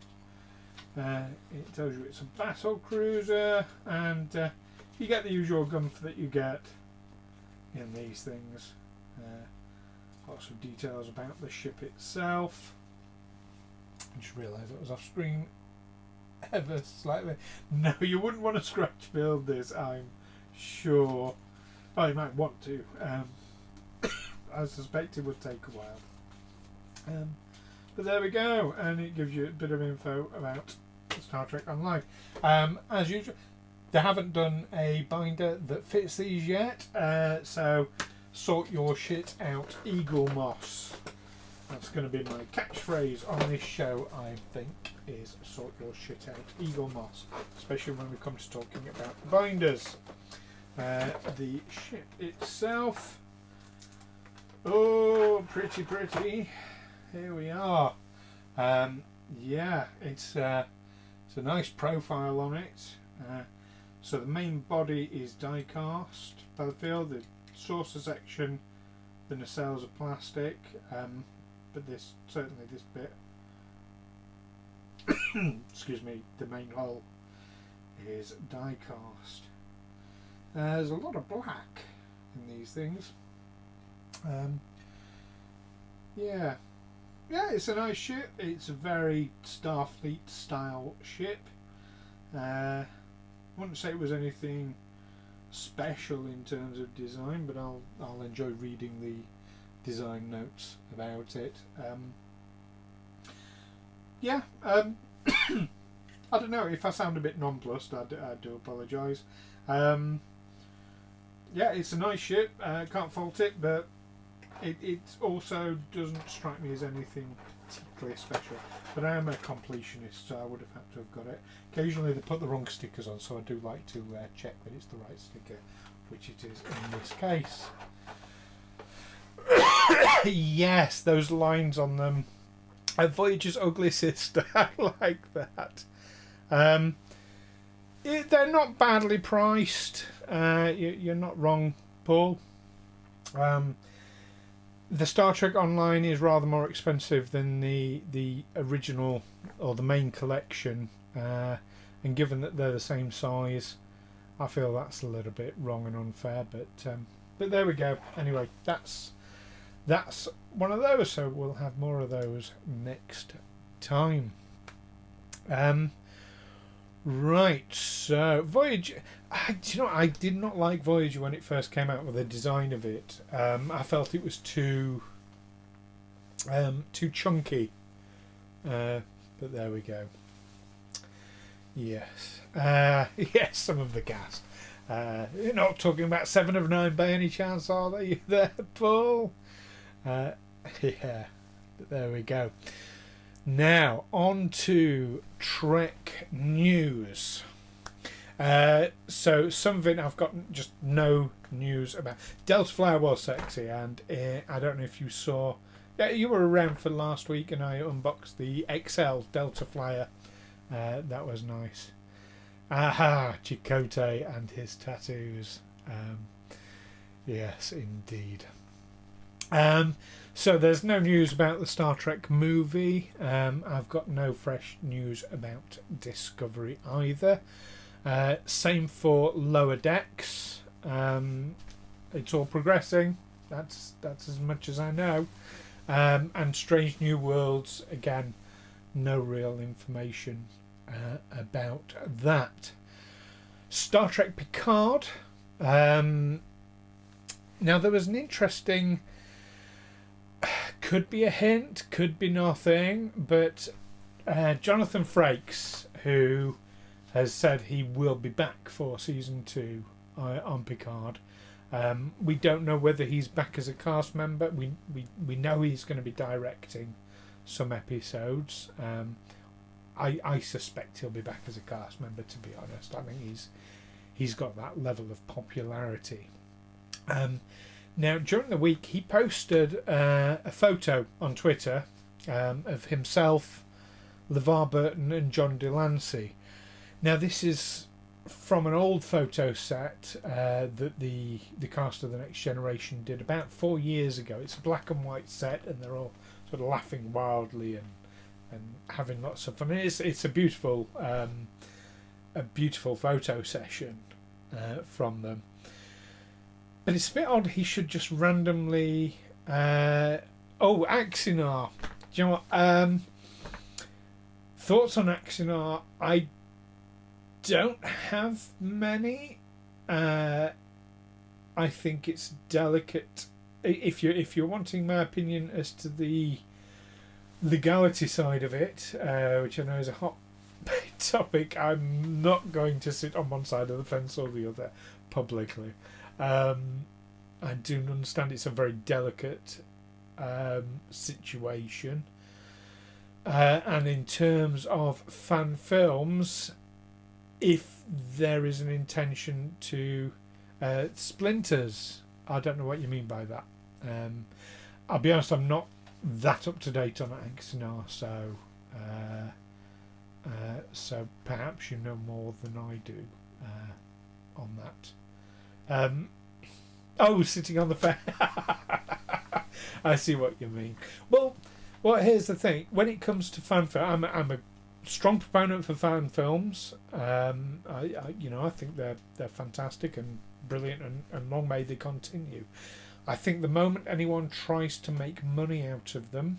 It tells you it's a battle cruiser, and you get the usual gumph that you get in these things. Lots of details about the ship itself. I just realised that was off screen ever slightly. No, you wouldn't want to scratch build this, I'm sure. Oh, you might want to. I suspect it would take a while. But there we go, and it gives you a bit of info about Star Trek Online. As usual, they haven't done a binder that fits these yet, so sort your shit out, Eaglemoss. That's going to be my catchphrase on this show, I think, is sort your shit out, Eaglemoss, especially when we come to talking about the binders. The ship itself, oh, pretty. Here we are. Yeah, it's a nice profile on it. So the main body is die cast by the feel. The saucer section, the nacelles are plastic, but this bit, excuse me, the main hull is die cast. There's a lot of black in these things. Yeah, it's a nice ship. It's a very Starfleet style ship. I wouldn't say it was anything special in terms of design, but I'll enjoy reading the design notes about it. I don't know if I sound a bit nonplussed. I do apologise. It's a nice ship. Can't fault it, but it also doesn't strike me as anything particularly special. But I am a completionist, so I would have had to have got it. Occasionally they put the wrong stickers on, so I do like to check that it's the right sticker, which it is in this case. Yes, those lines on them. Voyager's ugly sister. I like that. They're not badly priced. You're not wrong, Paul. The Star Trek Online is rather more expensive than the original or the main collection, and given that they're the same size, I feel that's a little bit wrong and unfair. But there we go. Anyway, that's one of those. So we'll have more of those next time. Right, so Voyager. I did not like Voyager when it first came out with the design of it. I felt it was too chunky. But there we go. Yes. Yes, some of the cast. You're not talking about 7 of 9 by any chance, are they? There, Paul? Yeah, but there we go. Now, on to Trek news. So some of it I've got just no news about. Delta Flyer was sexy, and I don't know if you saw. Yeah, you were around for last week, and I unboxed the XL Delta Flyer. That was nice. Aha, Chakotay and his tattoos. Yes, indeed. So there's no news about the Star Trek movie. I've got no fresh news about Discovery either. Same for Lower Decks. It's all progressing. That's as much as I know. And Strange New Worlds, again, no real information about that. Star Trek Picard. Now there was an interesting, could be a hint, could be nothing, but Jonathan Frakes, who has said he will be back for season 2 on Picard. We don't know whether he's back as a cast member. We know he's going to be directing some episodes. I suspect he'll be back as a cast member, to be honest. I think he's got that level of popularity. Now, during the week, he posted a photo on Twitter of himself, LeVar Burton and John Delancey. Now, this is from an old photo set that the cast of The Next Generation did about 4 years ago. It's a black and white set, and they're all sort of laughing wildly and having lots of fun. It's a beautiful photo session from them. But it's a bit odd. He should just randomly. Axinar. Do you know what? Thoughts on Axinar? I don't have many. I think it's delicate. If you're wanting my opinion as to the legality side of it, which I know is a hot topic, I'm not going to sit on one side of the fence or the other publicly. I do understand it's a very delicate situation. And in terms of fan films, if there is an intention to splinters, I don't know what you mean by that. I'll be honest, I'm not that up to date on Axanar, so perhaps you know more than I do on that. Sitting on the fence. I see what you mean. Well, here's the thing. When it comes to fan film, I'm a strong proponent for fan films. I think they're fantastic and brilliant, and long may they continue. I think the moment anyone tries to make money out of them,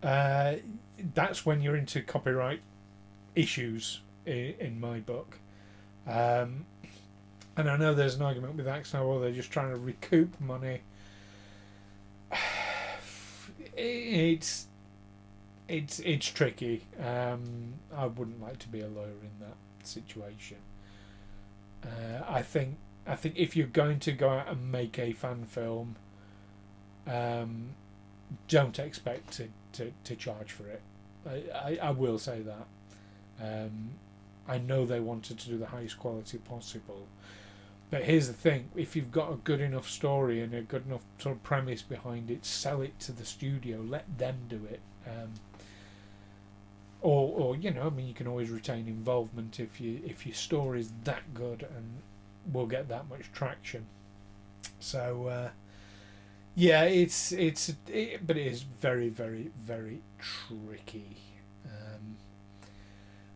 that's when you're into copyright issues in my book. And I know there's an argument with that now, well, they're just trying to recoup money. It's tricky. I wouldn't like to be a lawyer in that situation. I think if you're going to go out and make a fan film, don't expect to charge for it. I will say that. I know they wanted to do the highest quality possible, but here's the thing: if you've got a good enough story and a good enough sort of premise behind it, sell it to the studio. Let them do it. Or you can always retain involvement if your story is that good and will get that much traction. So but it is very, very, very tricky.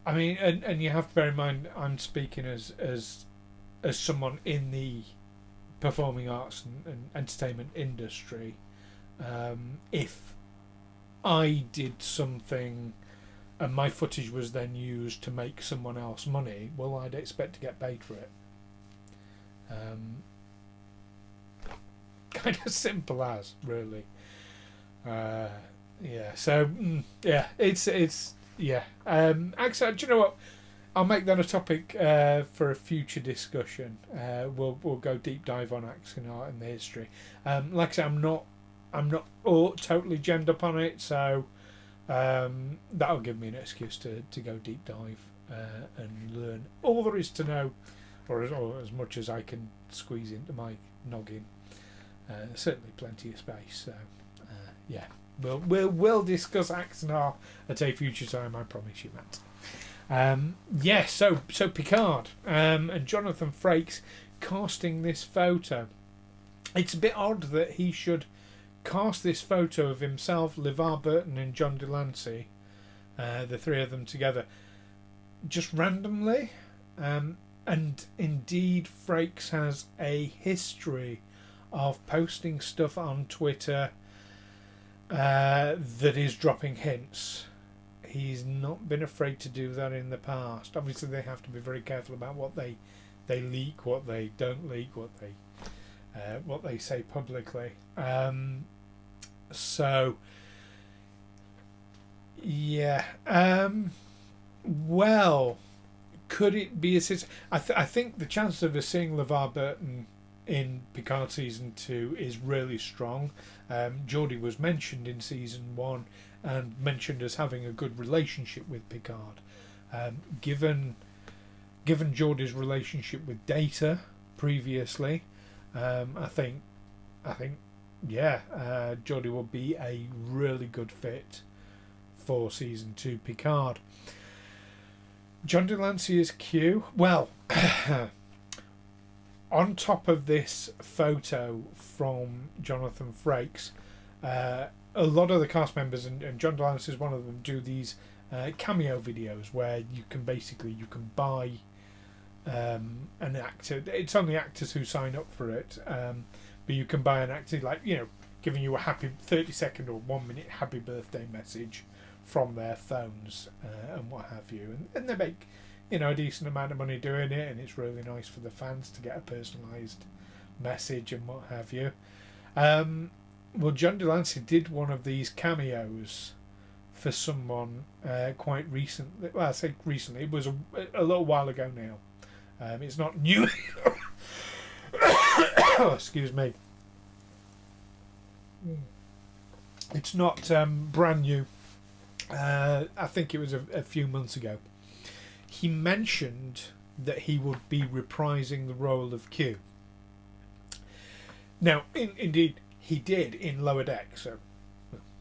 And you have to bear in mind, I'm speaking as someone in the performing arts and entertainment industry. If I did something and my footage was then used to make someone else money, well, I'd expect to get paid for it. Kind of simple as, really. Actually, do you know what? I'll make that a topic for a future discussion. We'll go deep dive on Axanar and the history. Like I said, I'm not totally gemmed up on it, so that'll give me an excuse to go deep dive and learn all there is to know, or as much as I can squeeze into my noggin. Certainly plenty of space. So we'll discuss Axanar at a future time. I promise you that. So Picard and Jonathan Frakes casting this photo. It's a bit odd that he should cast this photo of himself, LeVar Burton and John Delancey, the three of them together, just randomly. And indeed, Frakes has a history of posting stuff on Twitter that is dropping hints. He's not been afraid to do that in the past. Obviously, they have to be very careful about what they leak, what they don't leak, what they say publicly. Well, could it be a situation? I think the chance of us seeing LeVar Burton in Picard season 2 is really strong. Geordie was mentioned in season 1 and mentioned as having a good relationship with Picard. Given Geordie's relationship with Data previously, I think Geordie will be a really good fit for season 2 Picard. John Delancey is Q. Well, on top of this photo from Jonathan Frakes, a lot of the cast members, and John Delancey is one of them, do these cameo videos where you can buy an actor. It's only actors who sign up for it, but you can buy an actor, giving you a happy 30-second or 1 minute happy birthday message from their phones and what have you, and they make a decent amount of money doing it, and it's really nice for the fans to get a personalised message and what have you. Well, John Delancey did one of these cameos for someone quite recently. Well, I say recently, it was a little while ago now. It's not new. Excuse me. It's not brand new. I think it was a few months ago. He mentioned that he would be reprising the role of Q. Now, indeed, he did in Lower Deck, so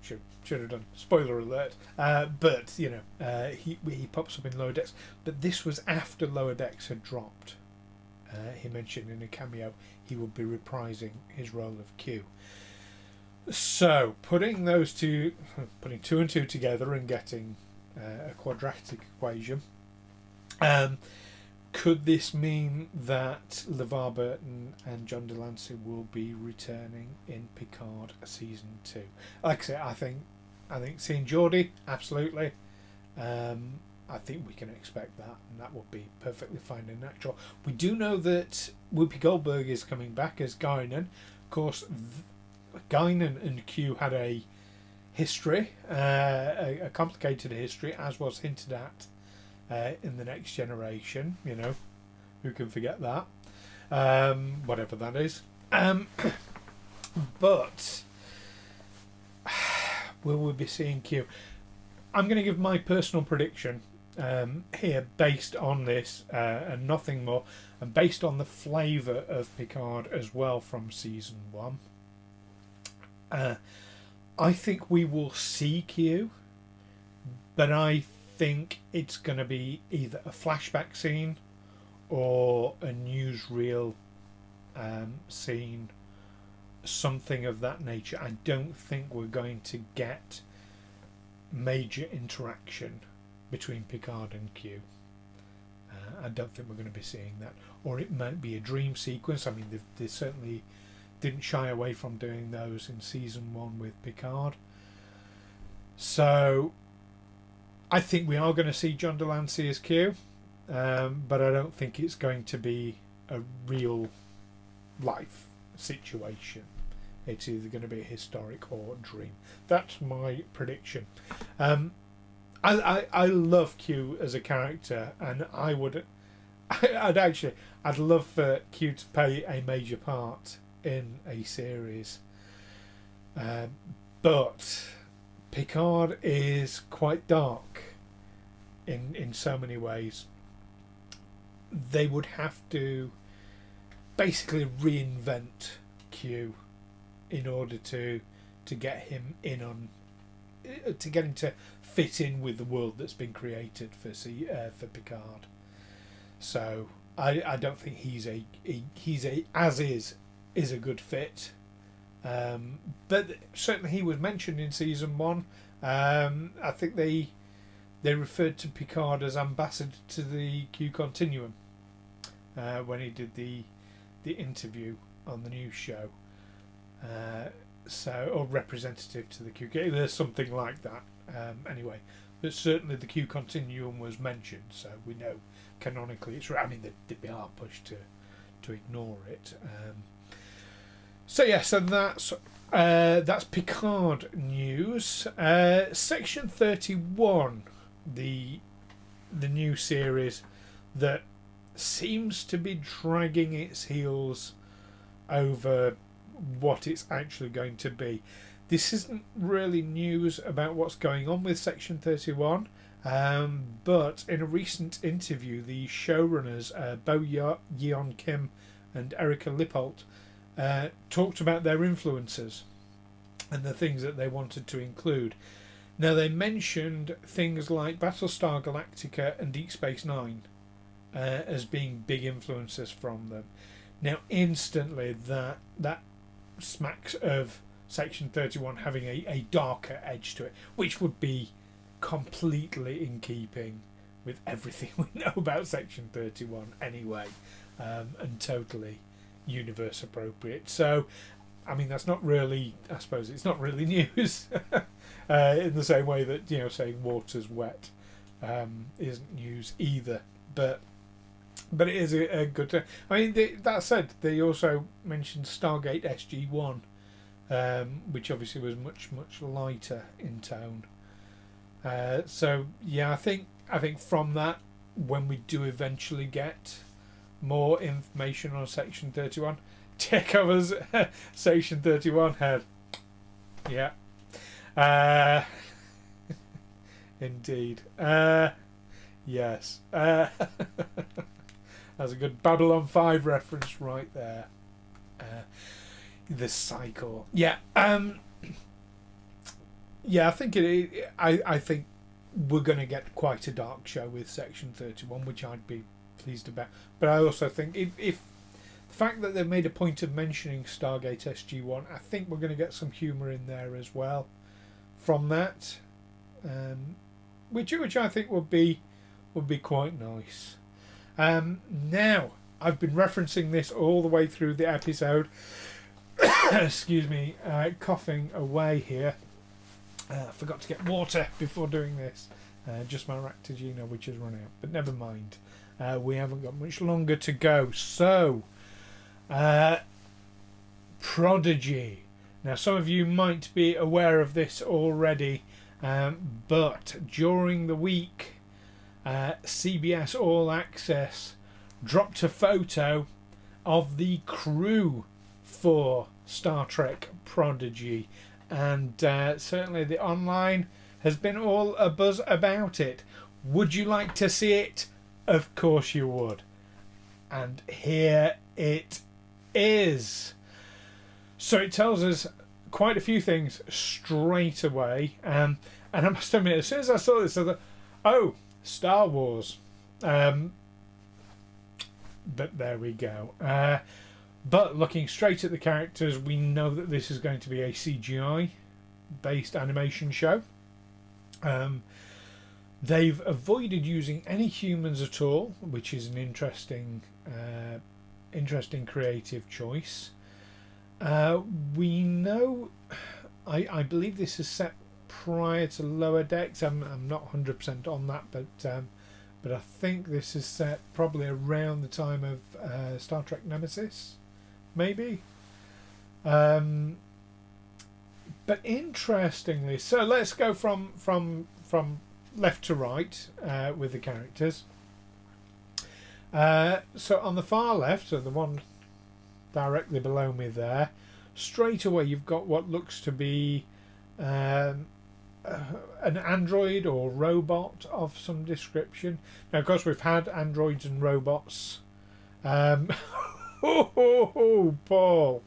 should have done. Spoiler alert. But he pops up in Lower Decks. But this was after Lower Decks had dropped. He mentioned in a cameo he would be reprising his role of Q. So putting two and two together and getting a quadratic equation. Could this mean that LeVar Burton and John Delancey will be returning in Picard season 2? Like I say, I think seeing Geordie, absolutely. I think we can expect that, and that would be perfectly fine and natural. We do know that Whoopi Goldberg is coming back as Guinan. Of course, Guinan and Q had a history, a complicated history, as was hinted at in The Next Generation. Who can forget that? Whatever that is. But will we be seeing Q? I'm going to give my personal prediction here based on this and nothing more, and based on the flavour of Picard as well from season 1. I think we will see Q, but I think it's going to be either a flashback scene or a newsreel scene, something of that nature. I don't think we're going to get major interaction between Picard and Q. I don't think we're going to be seeing that. Or it might be a dream sequence. I mean, they certainly didn't shy away from doing those in season 1 with Picard. So I think we are going to see John Delancey as Q, but I don't think it's going to be a real life situation. It's either going to be a historic or a dream. That's my prediction. I love Q as a character, and I'd love for Q to play a major part in a series. But Picard is quite dark in so many ways. They would have to basically reinvent Q in order to get him in on, to get him to fit in with the world that's been created for Picard. So I don't think he's a as is a good fit. But certainly he was mentioned in season 1. I think they referred to Picard as ambassador to the Q Continuum when he did the interview on the news show. Or representative to the Q. There's something like that. Anyway, but certainly the Q Continuum was mentioned, so we know canonically it's right. I mean, they'd be hard pushed to ignore it. So that's Picard news. Section 31, the new series that seems to be dragging its heels over what it's actually going to be. This isn't really news about what's going on with Section 31, but in a recent interview, the showrunners Bo Yeon Kim and Erica Lippolt talked about their influences and the things that they wanted to include. Now, they mentioned things like Battlestar Galactica and Deep Space Nine as being big influences from them. Now, instantly, that smacks of Section 31 having a darker edge to it, which would be completely in keeping with everything we know about Section 31 anyway, and totally universe appropriate. So, I mean, that's not really, I suppose it's not really news in the same way that, saying water's wet isn't news either. But it is a good... I mean, that said, they also mentioned Stargate SG-1, which obviously was much, much lighter in tone. So, yeah, I think from that, when we do eventually get more information on Section 31, check covers Section 31 head. Yeah. Uh, indeed. Yes. That's a good Babylon 5 reference right there. The cycle. Yeah. Yeah, I think I think we're going to get quite a dark show with Section 31, which I'd be pleased about. But I also think if the fact that they've made a point of mentioning Stargate SG-1, I think we're going to get some humour in there as well from that, which I think would be quite nice. Now, I've been referencing this all the way through the episode. Excuse me, coughing away here. I forgot to get water before doing this. Just my Ractigino, which has run out. But never mind. We haven't got much longer to go. So, Prodigy. Now, some of you might be aware of this already, but during the week, CBS All Access dropped a photo of the crew for Star Trek Prodigy, and certainly the online has been all abuzz about it. Would you like to see it? Of course you would. And here it is. So it tells us quite a few things straight away, and I must admit, as soon as I saw this, I thought, oh, Star Wars. But there we go. But looking straight at the characters, we know that this is going to be a CGI-based animation show. They've avoided using any humans at all, which is an interesting creative choice. We know, I believe this is set prior to Lower Decks. I'm not 100% on that, but I think this is set probably around the time of Star Trek Nemesis. Maybe. But interestingly, so let's go from left to right with the characters. So on the far left, so the one directly below me there, straight away you've got what looks to be an android or robot of some description. Now, of course, we've had androids and robots. Paul.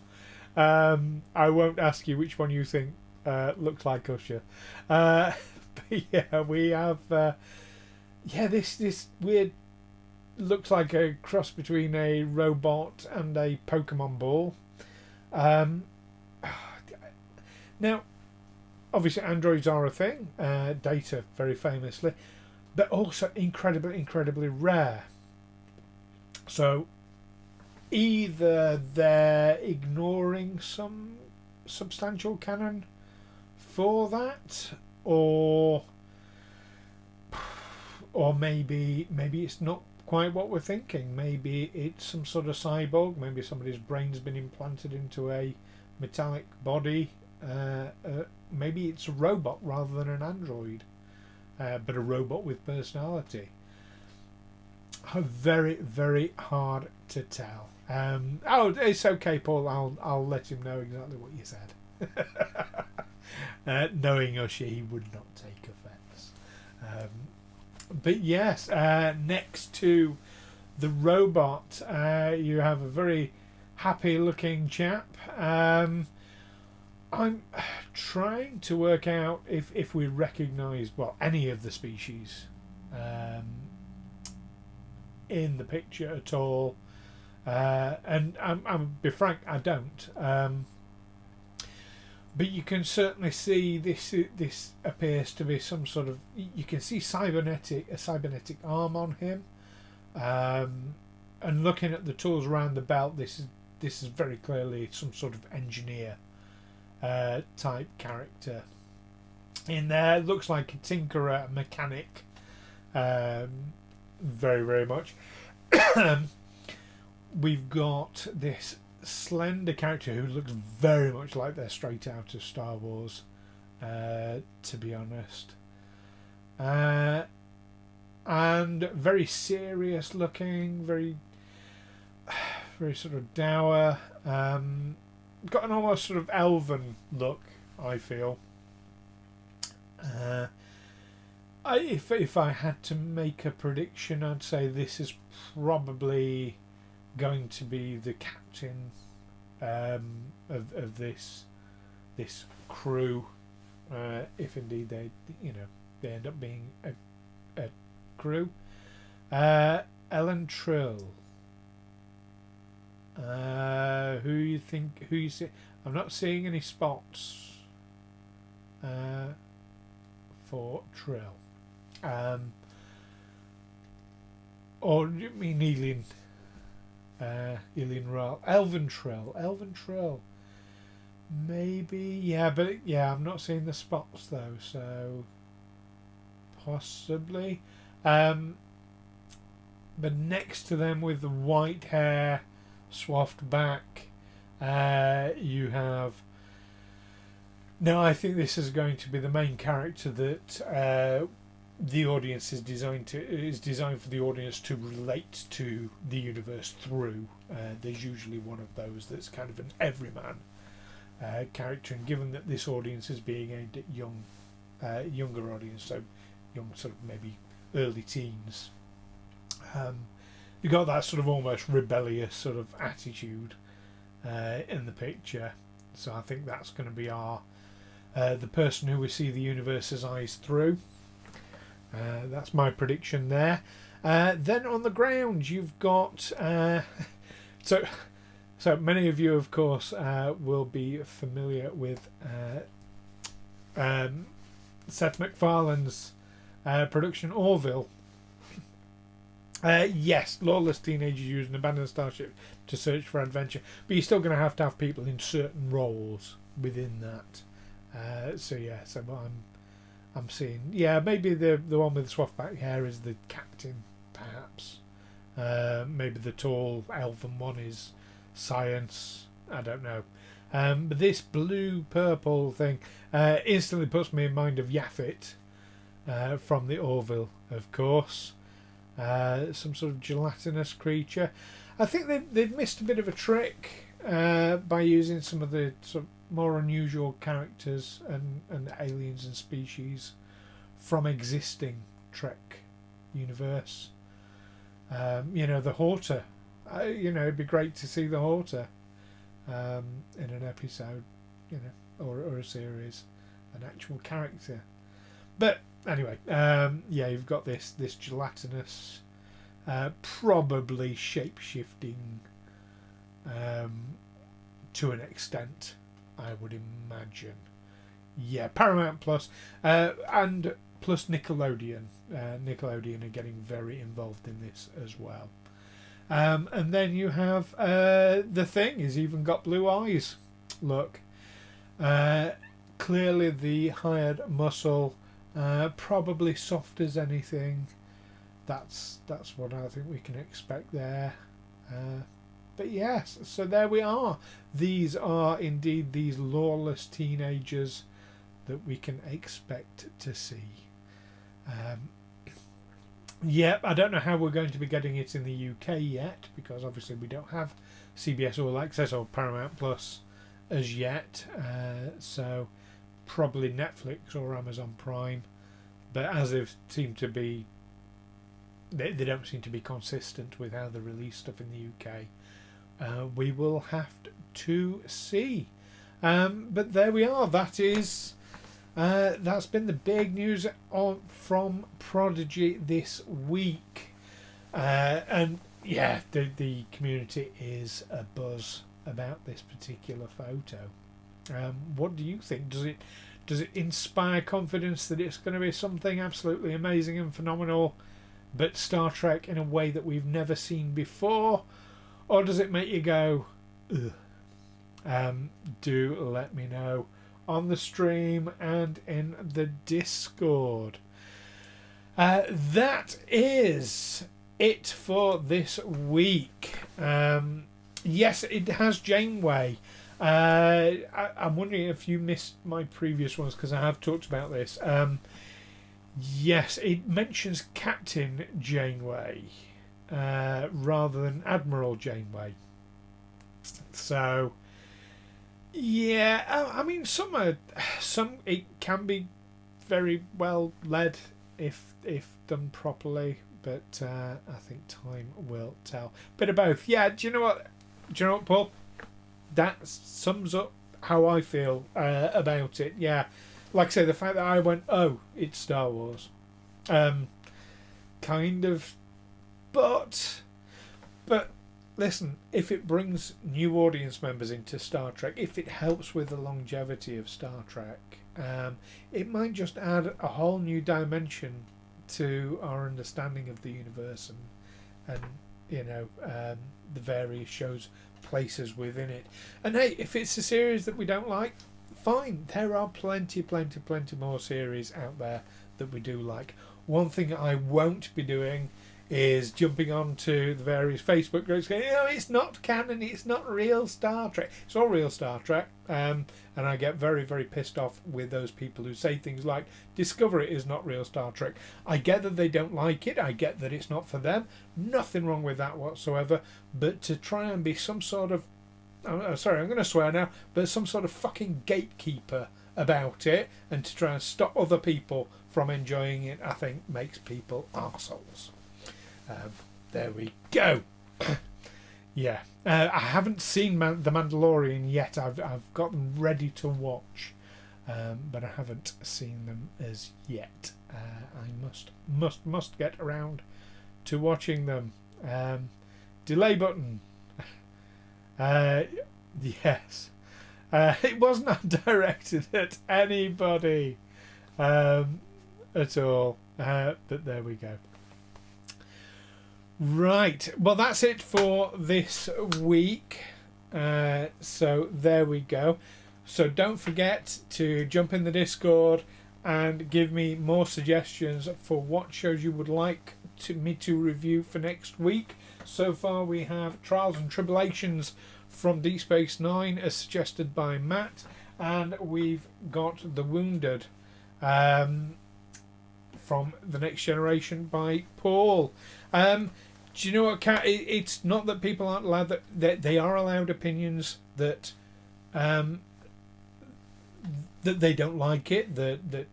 I won't ask you which one you think looks like Usher. But yeah, we have. This weird looks like a cross between a robot and a Pokemon ball. Now, obviously, androids are a thing. Data, very famously, but also incredibly rare. So either they're ignoring some substantial canon for that, or maybe it's not quite what we're thinking. Maybe it's some sort of cyborg. Maybe somebody's brain's been implanted into a metallic body. Maybe it's a robot rather than an android, but a robot with personality. Very hard to tell. It's okay, Paul. I'll let him know exactly what you said. Knowing Usher, he would not take offence. But yes, next to the robot, you have a very happy-looking chap. I'm trying to work out if we recognise any of the species in the picture at all. And I'm be frank, I don't. But you can certainly see this appears to be some sort of. You can see a cybernetic arm on him, and looking at the tools around the belt, this is very clearly some sort of engineer type character. In there, looks like a tinkerer, a mechanic, very much. We've got this slender character who looks very much like they're straight out of Star Wars, to be honest, and very serious looking, very sort of dour, got an almost sort of elven look, I feel. Uh, if I had to make a prediction, I'd say this is probably going to be the captain of this crew, if indeed they end up being a crew. Ellen Trill. Who you think? Who you see? I'm not seeing any spots for Trill. Or you mean Eileen? Eileen Rowell. Elven Trill. Maybe, yeah, but yeah, I'm not seeing the spots though, so possibly. But next to them with the white hair, swathed back, you have. No, I think this is going to be the main character that the audience is designed for the audience to relate to the universe through. There's usually one of those that's kind of an everyman character, and given that this audience is being aimed at younger audience, so young sort of maybe early teens, you got that sort of almost rebellious sort of attitude in the picture. So I think that's going to be our the person who we see the universe's eyes through. That's my prediction there. Then on the ground you've got so many of you, of course, will be familiar with Seth MacFarlane's production Orville. Yes, lawless teenagers use an abandoned starship to search for adventure, but you're still going to have people in certain roles within that. So I'm seeing, maybe the one with the swath back hair is the captain, perhaps. Maybe the tall elven one is science. I don't know. But this blue purple thing instantly puts me in mind of Yaphet from the Orville, of course. Some sort of gelatinous creature. I think they've missed a bit of a trick by using some of the sort of more unusual characters and aliens and species from existing Trek universe. The Horta. It'd be great to see the Horta in an episode, or a series, an actual character. But anyway, you've got this gelatinous, probably shape-shifting to an extent, I would imagine. Yeah, Paramount Plus, and plus Nickelodeon. Nickelodeon are getting very involved in this as well. And then you have The Thing has even got blue eyes. Look. Clearly the hired muscle, probably soft as anything. That's what I think we can expect there. But yes, so there we are. These are indeed these lawless teenagers that we can expect to see. I don't know how we're going to be getting it in the UK yet, because obviously we don't have CBS All Access or Paramount Plus as yet. So probably Netflix or Amazon Prime. But as they seem to be, they don't seem to be consistent with how they release stuff in the UK. We will have to see. But there we are. That's been the big news from Prodigy this week. And yeah, the community is abuzz about this particular photo. What do you think? Does it inspire confidence that it's going to be something absolutely amazing and phenomenal, but Star Trek in a way that we've never seen before? Or does it make you go, ugh? Do let me know on the stream and in the Discord. That is it for this week. Yes, it has Janeway. I'm wondering if you missed my previous ones, because I have talked about this. Yes, it mentions Captain Janeway rather than Admiral Janeway. So, yeah, I mean, some it can be very well led if done properly, but I think time will tell. Bit of both. Yeah. Do you know what? Paul? That sums up how I feel about it. Yeah. Like I say, the fact that I went, oh, it's Star Wars, kind of, but listen, if it brings new audience members into Star Trek, if it helps with the longevity of Star Trek, it might just add a whole new dimension to our understanding of the universe and the various shows, places within it. And hey, if it's a series that we don't like, fine. There are plenty more series out there that we do like. One thing I won't be doing is jumping onto the various Facebook groups going, it's not canon, it's not real Star Trek. It's all real Star Trek. And I get very, very pissed off with those people who say things like, Discovery is not real Star Trek. I get that they don't like it. I get that it's not for them. Nothing wrong with that whatsoever. But to try and be some sort of, sorry, I'm going to swear now, but some sort of fucking gatekeeper about it and to try and stop other people from enjoying it, I think makes people arseholes. There we go. Yeah, I haven't seen The Mandalorian yet. I've got them ready to watch, but I haven't seen them as yet. I must get around to watching them. Delay button. Yes. It was not directed at anybody at all. But there we go. Right, well that's it for this week. So there we go. So don't forget to jump in the Discord and give me more suggestions for what shows you would like me to review for next week. So far we have Trials and Tribulations from Deep Space Nine as suggested by Matt, and we've got The Wounded from The Next Generation by Paul. Do you know what, Kat? It's not that people aren't allowed that they are allowed opinions that that they don't like it. That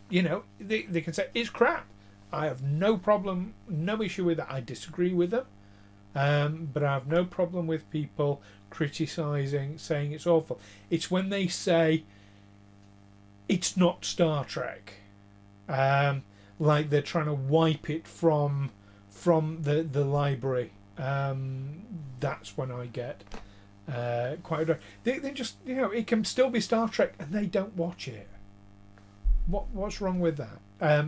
they can say it's crap. I have no problem, no issue with that. I disagree with them, but I have no problem with people criticising, saying it's awful. It's when they say it's not Star Trek, like they're trying to wipe it from the library. That's when I get quite. They just it can still be Star Trek and they don't watch it. What's wrong with that?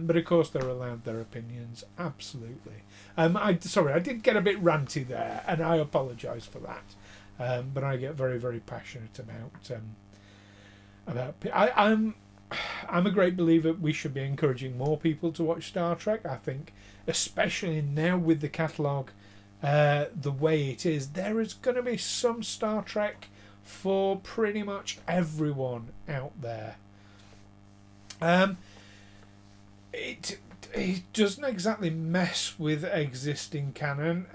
But of course they're allowed their opinions. Absolutely. I did get a bit ranty there, and I apologise for that. But I get very, very passionate about. I'm a great believer we should be encouraging more people to watch Star Trek. I think, especially now with the catalogue the way it is, there is going to be some Star Trek for pretty much everyone out there. It doesn't exactly mess with existing canon.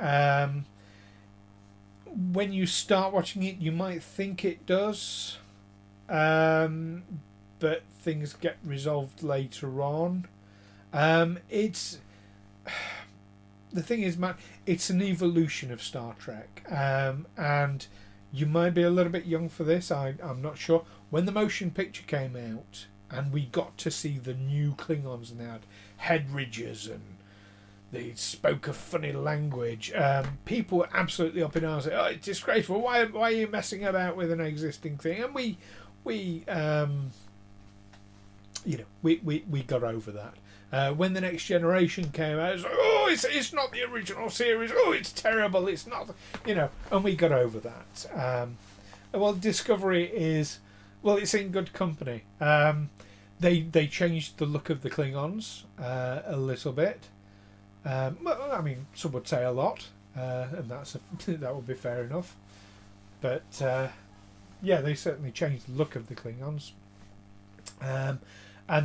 When you start watching it, you might think it does, but things get resolved later on. It's the thing is, man, it's an evolution of Star Trek, and you might be a little bit young for this. I'm not sure. When the motion picture came out, and we got to see the new Klingons, and they had head ridges and they spoke a funny language. People were absolutely up in arms. Oh, it's disgraceful. Why are you messing about with an existing thing? And we got over that. When The Next Generation came out, it was like, it's not the original series. Oh, it's terrible. It's not, and we got over that. Well, Discovery is, it's in good company. They changed the look of the Klingons a little bit. Some would say a lot, and that would be fair enough. But they certainly changed the look of the Klingons. And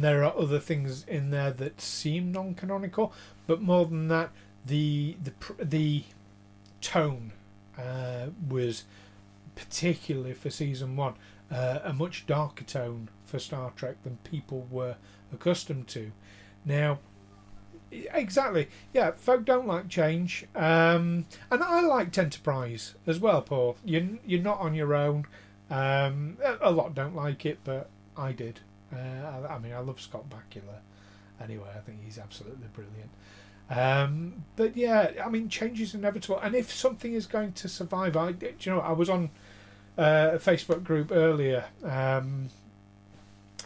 there are other things in there that seem non-canonical, but more than that, the tone was, particularly for season 1, a much darker tone for Star Trek than people were accustomed to. Now, exactly, yeah, folk don't like change, and I liked Enterprise as well, Paul. You're not on your own. A lot don't like it, but I did. I mean, I love Scott Bakula. Anyway, I think he's absolutely brilliant. But yeah, I mean, change is inevitable, and if something is going to survive, I was on a Facebook group earlier, and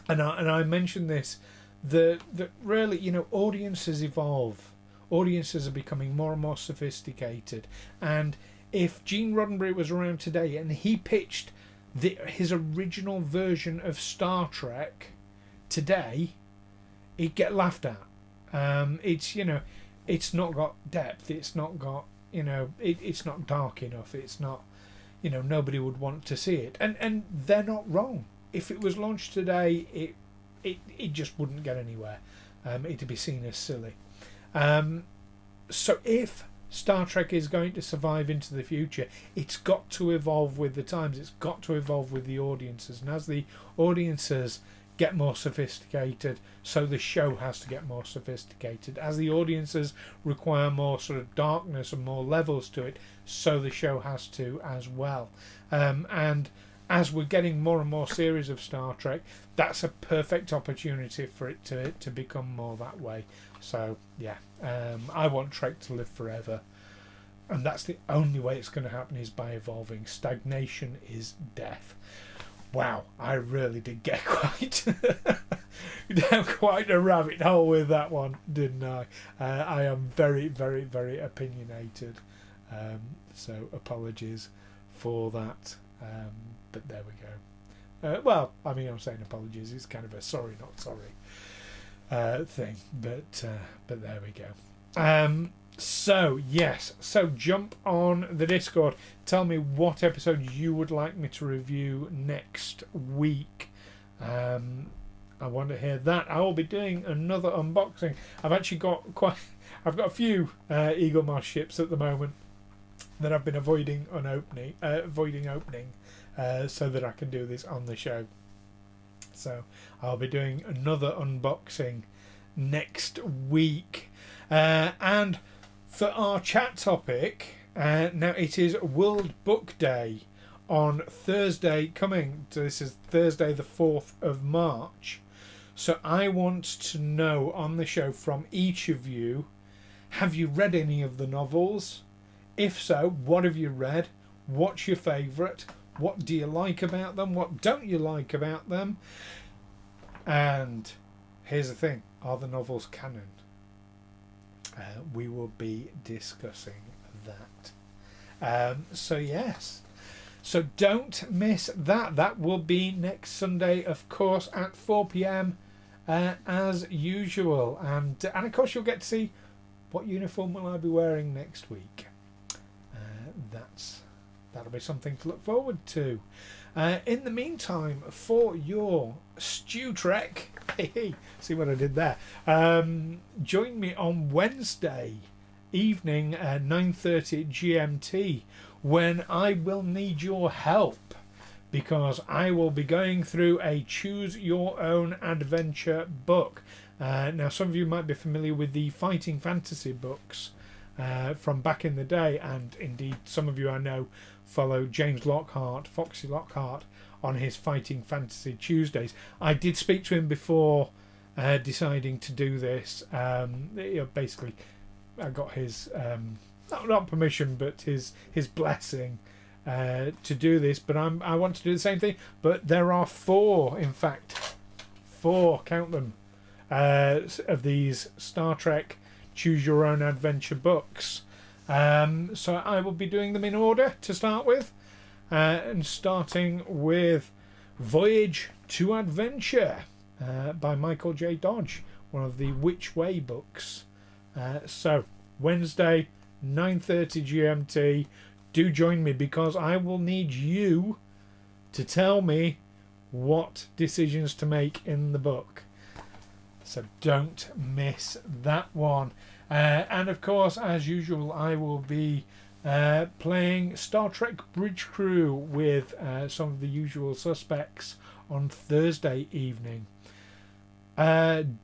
I mentioned this, that really, audiences evolve, audiences are becoming more and more sophisticated, and if Gene Roddenberry was around today and he pitched his original version of Star Trek today, he'd get laughed at. It's not got depth. It's not got it's not dark enough. It's not nobody would want to see it. And they're not wrong. If it was launched today, it just wouldn't get anywhere. It'd be seen as silly. So if Star Trek is going to survive into the future, it's got to evolve with the times. It's got to evolve with the audiences. And as the audiences get more sophisticated, so the show has to get more sophisticated. As the audiences require more sort of darkness and more levels to it, so the show has to as well. And as we're getting more and more series of Star Trek, that's a perfect opportunity for it to become more that way. So yeah, I want Trek to live forever, and that's the only way it's going to happen, is by evolving. Stagnation is death. Wow, I really did get down quite a rabbit hole with that one, didn't I? I am very, very, very opinionated, so apologies for that. But there we go. Well, I mean, I'm saying apologies. It's kind of a sorry, not sorry thing, but there we go. So yes, so jump on the Discord. Tell me what episode you would like me to review next week. I want to hear that. I will be doing another unboxing. I've actually got a few Eaglemoss ships at the moment that I've been avoiding opening, so that I can do this on the show. So I'll be doing another unboxing next week, and for our chat topic, now it is World Book Day on Thursday coming. This is Thursday the 4th of March. So I want to know on the show from each of you, have you read any of the novels? If so, what have you read? What's your favourite? What do you like about them? What don't you like about them? And here's the thing, are the novels canon? We will be discussing that. So yes, so don't miss that. That will be next Sunday, of course, at 4 p.m. As usual, and of course you'll get to see what uniform will I be wearing next week. That'll be something to look forward to. In the meantime, for your Stew Trek, see what I did there, join me on Wednesday evening at 9:30 GMT, when I will need your help, because I will be going through a choose your own adventure book. Now some of you might be familiar with the fighting fantasy books from back in the day, and indeed some of you I know follow James Lockhart, Foxy Lockhart, on his Fighting Fantasy Tuesdays. I did speak to him before deciding to do this. Basically, I got his not permission, but his blessing to do this. But I want to do the same thing. But there are four, count them, of these Star Trek Choose Your Own Adventure books. So I will be doing them in order to start with, and starting with Voyage to Adventure by Michael J. Dodge, one of the Which Way books. So Wednesday 9:30 GMT, do join me, because I will need you to tell me what decisions to make in the book. So don't miss that one. And of course, as usual, I will be playing Star Trek Bridge Crew with some of the usual suspects on Thursday evening.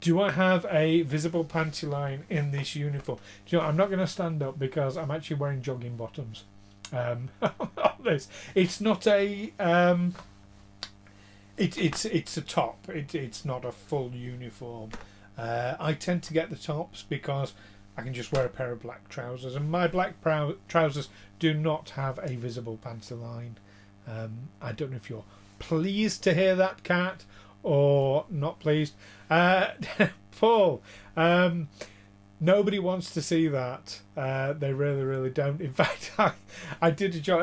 Do I have a visible panty line in this uniform? Do you know, I'm not going to stand up because I'm actually wearing jogging bottoms. On this, it's not a it's a top. It's not a full uniform. I tend to get the tops because I can just wear a pair of black trousers, and my black trousers do not have a visible panty line. I don't know if you're pleased to hear that, Kat, or not pleased. Paul, nobody wants to see that. They really, really don't. In fact, I did a job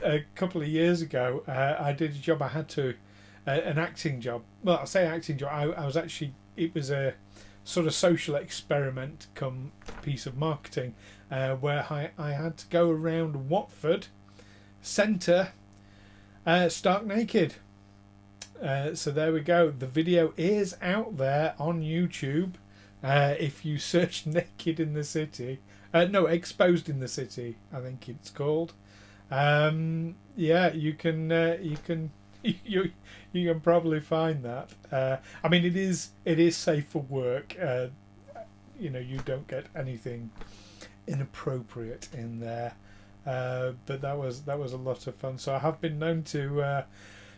a couple of years ago. I did a job. I had to an acting job. Well, I say acting job. I was actually, it was a sort of social experiment come piece of marketing where I had to go around Watford centre stark naked. So there we go. The video is out there on YouTube. If you search "naked in the city," no, "exposed in the city," I think it's called. Yeah, you can you can probably find that. I mean, it is safe for work. You know, you don't get anything inappropriate in there. But that was a lot of fun. So I have been known to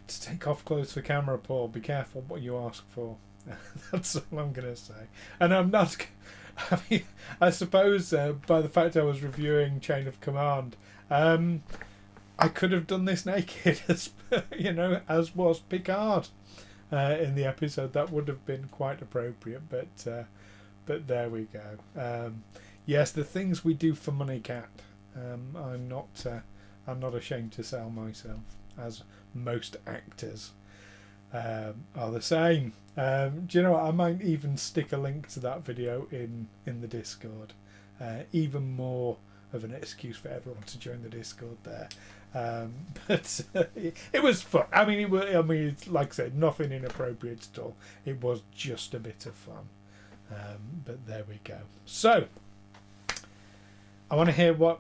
take off clothes for camera, Paul. Be careful what you ask for. That's all I'm going to say. And I'm not... I mean, I suppose by the fact I was reviewing Chain of Command, I could have done this naked, as you know, as was Picard in the episode. That would have been quite appropriate, but there we go. Yes, the things we do for money, Cat. I'm not ashamed to sell myself, as most actors are the same. Do you know what? I might even stick a link to that video in the Discord. Even more of an excuse for everyone to join the Discord there. But it was fun. I mean, it's, like I said, nothing inappropriate at all. It was just a bit of fun. But there we go. So I want to hear what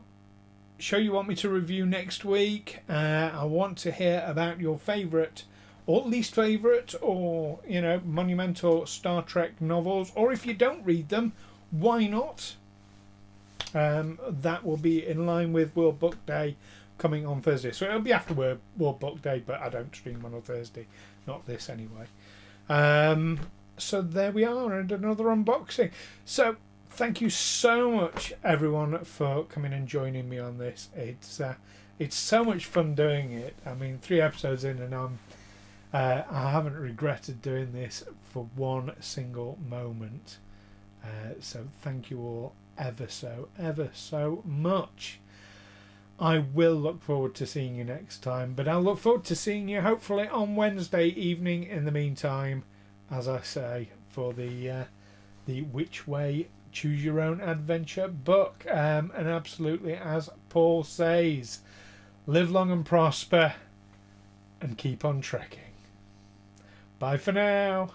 show you want me to review next week. I want to hear about your favourite or least favourite, or, you know, monumental Star Trek novels, or if you don't read them, why not? That will be in line with World Book Day coming on Thursday. So it'll be after World Book Day, but I don't stream on a Thursday. Not this anyway. So there we are, and another unboxing. So thank you so much, everyone, for coming and joining me on this. It's so much fun doing it. I mean, 3 episodes in, and I haven't regretted doing this for one single moment. So thank you all ever so much. I will look forward to seeing you next time, but I'll look forward to seeing you hopefully on Wednesday evening in the meantime, as I say, for the Which Way Choose Your Own Adventure book. And absolutely, as Paul says, live long and prosper and keep on trekking. Bye for now.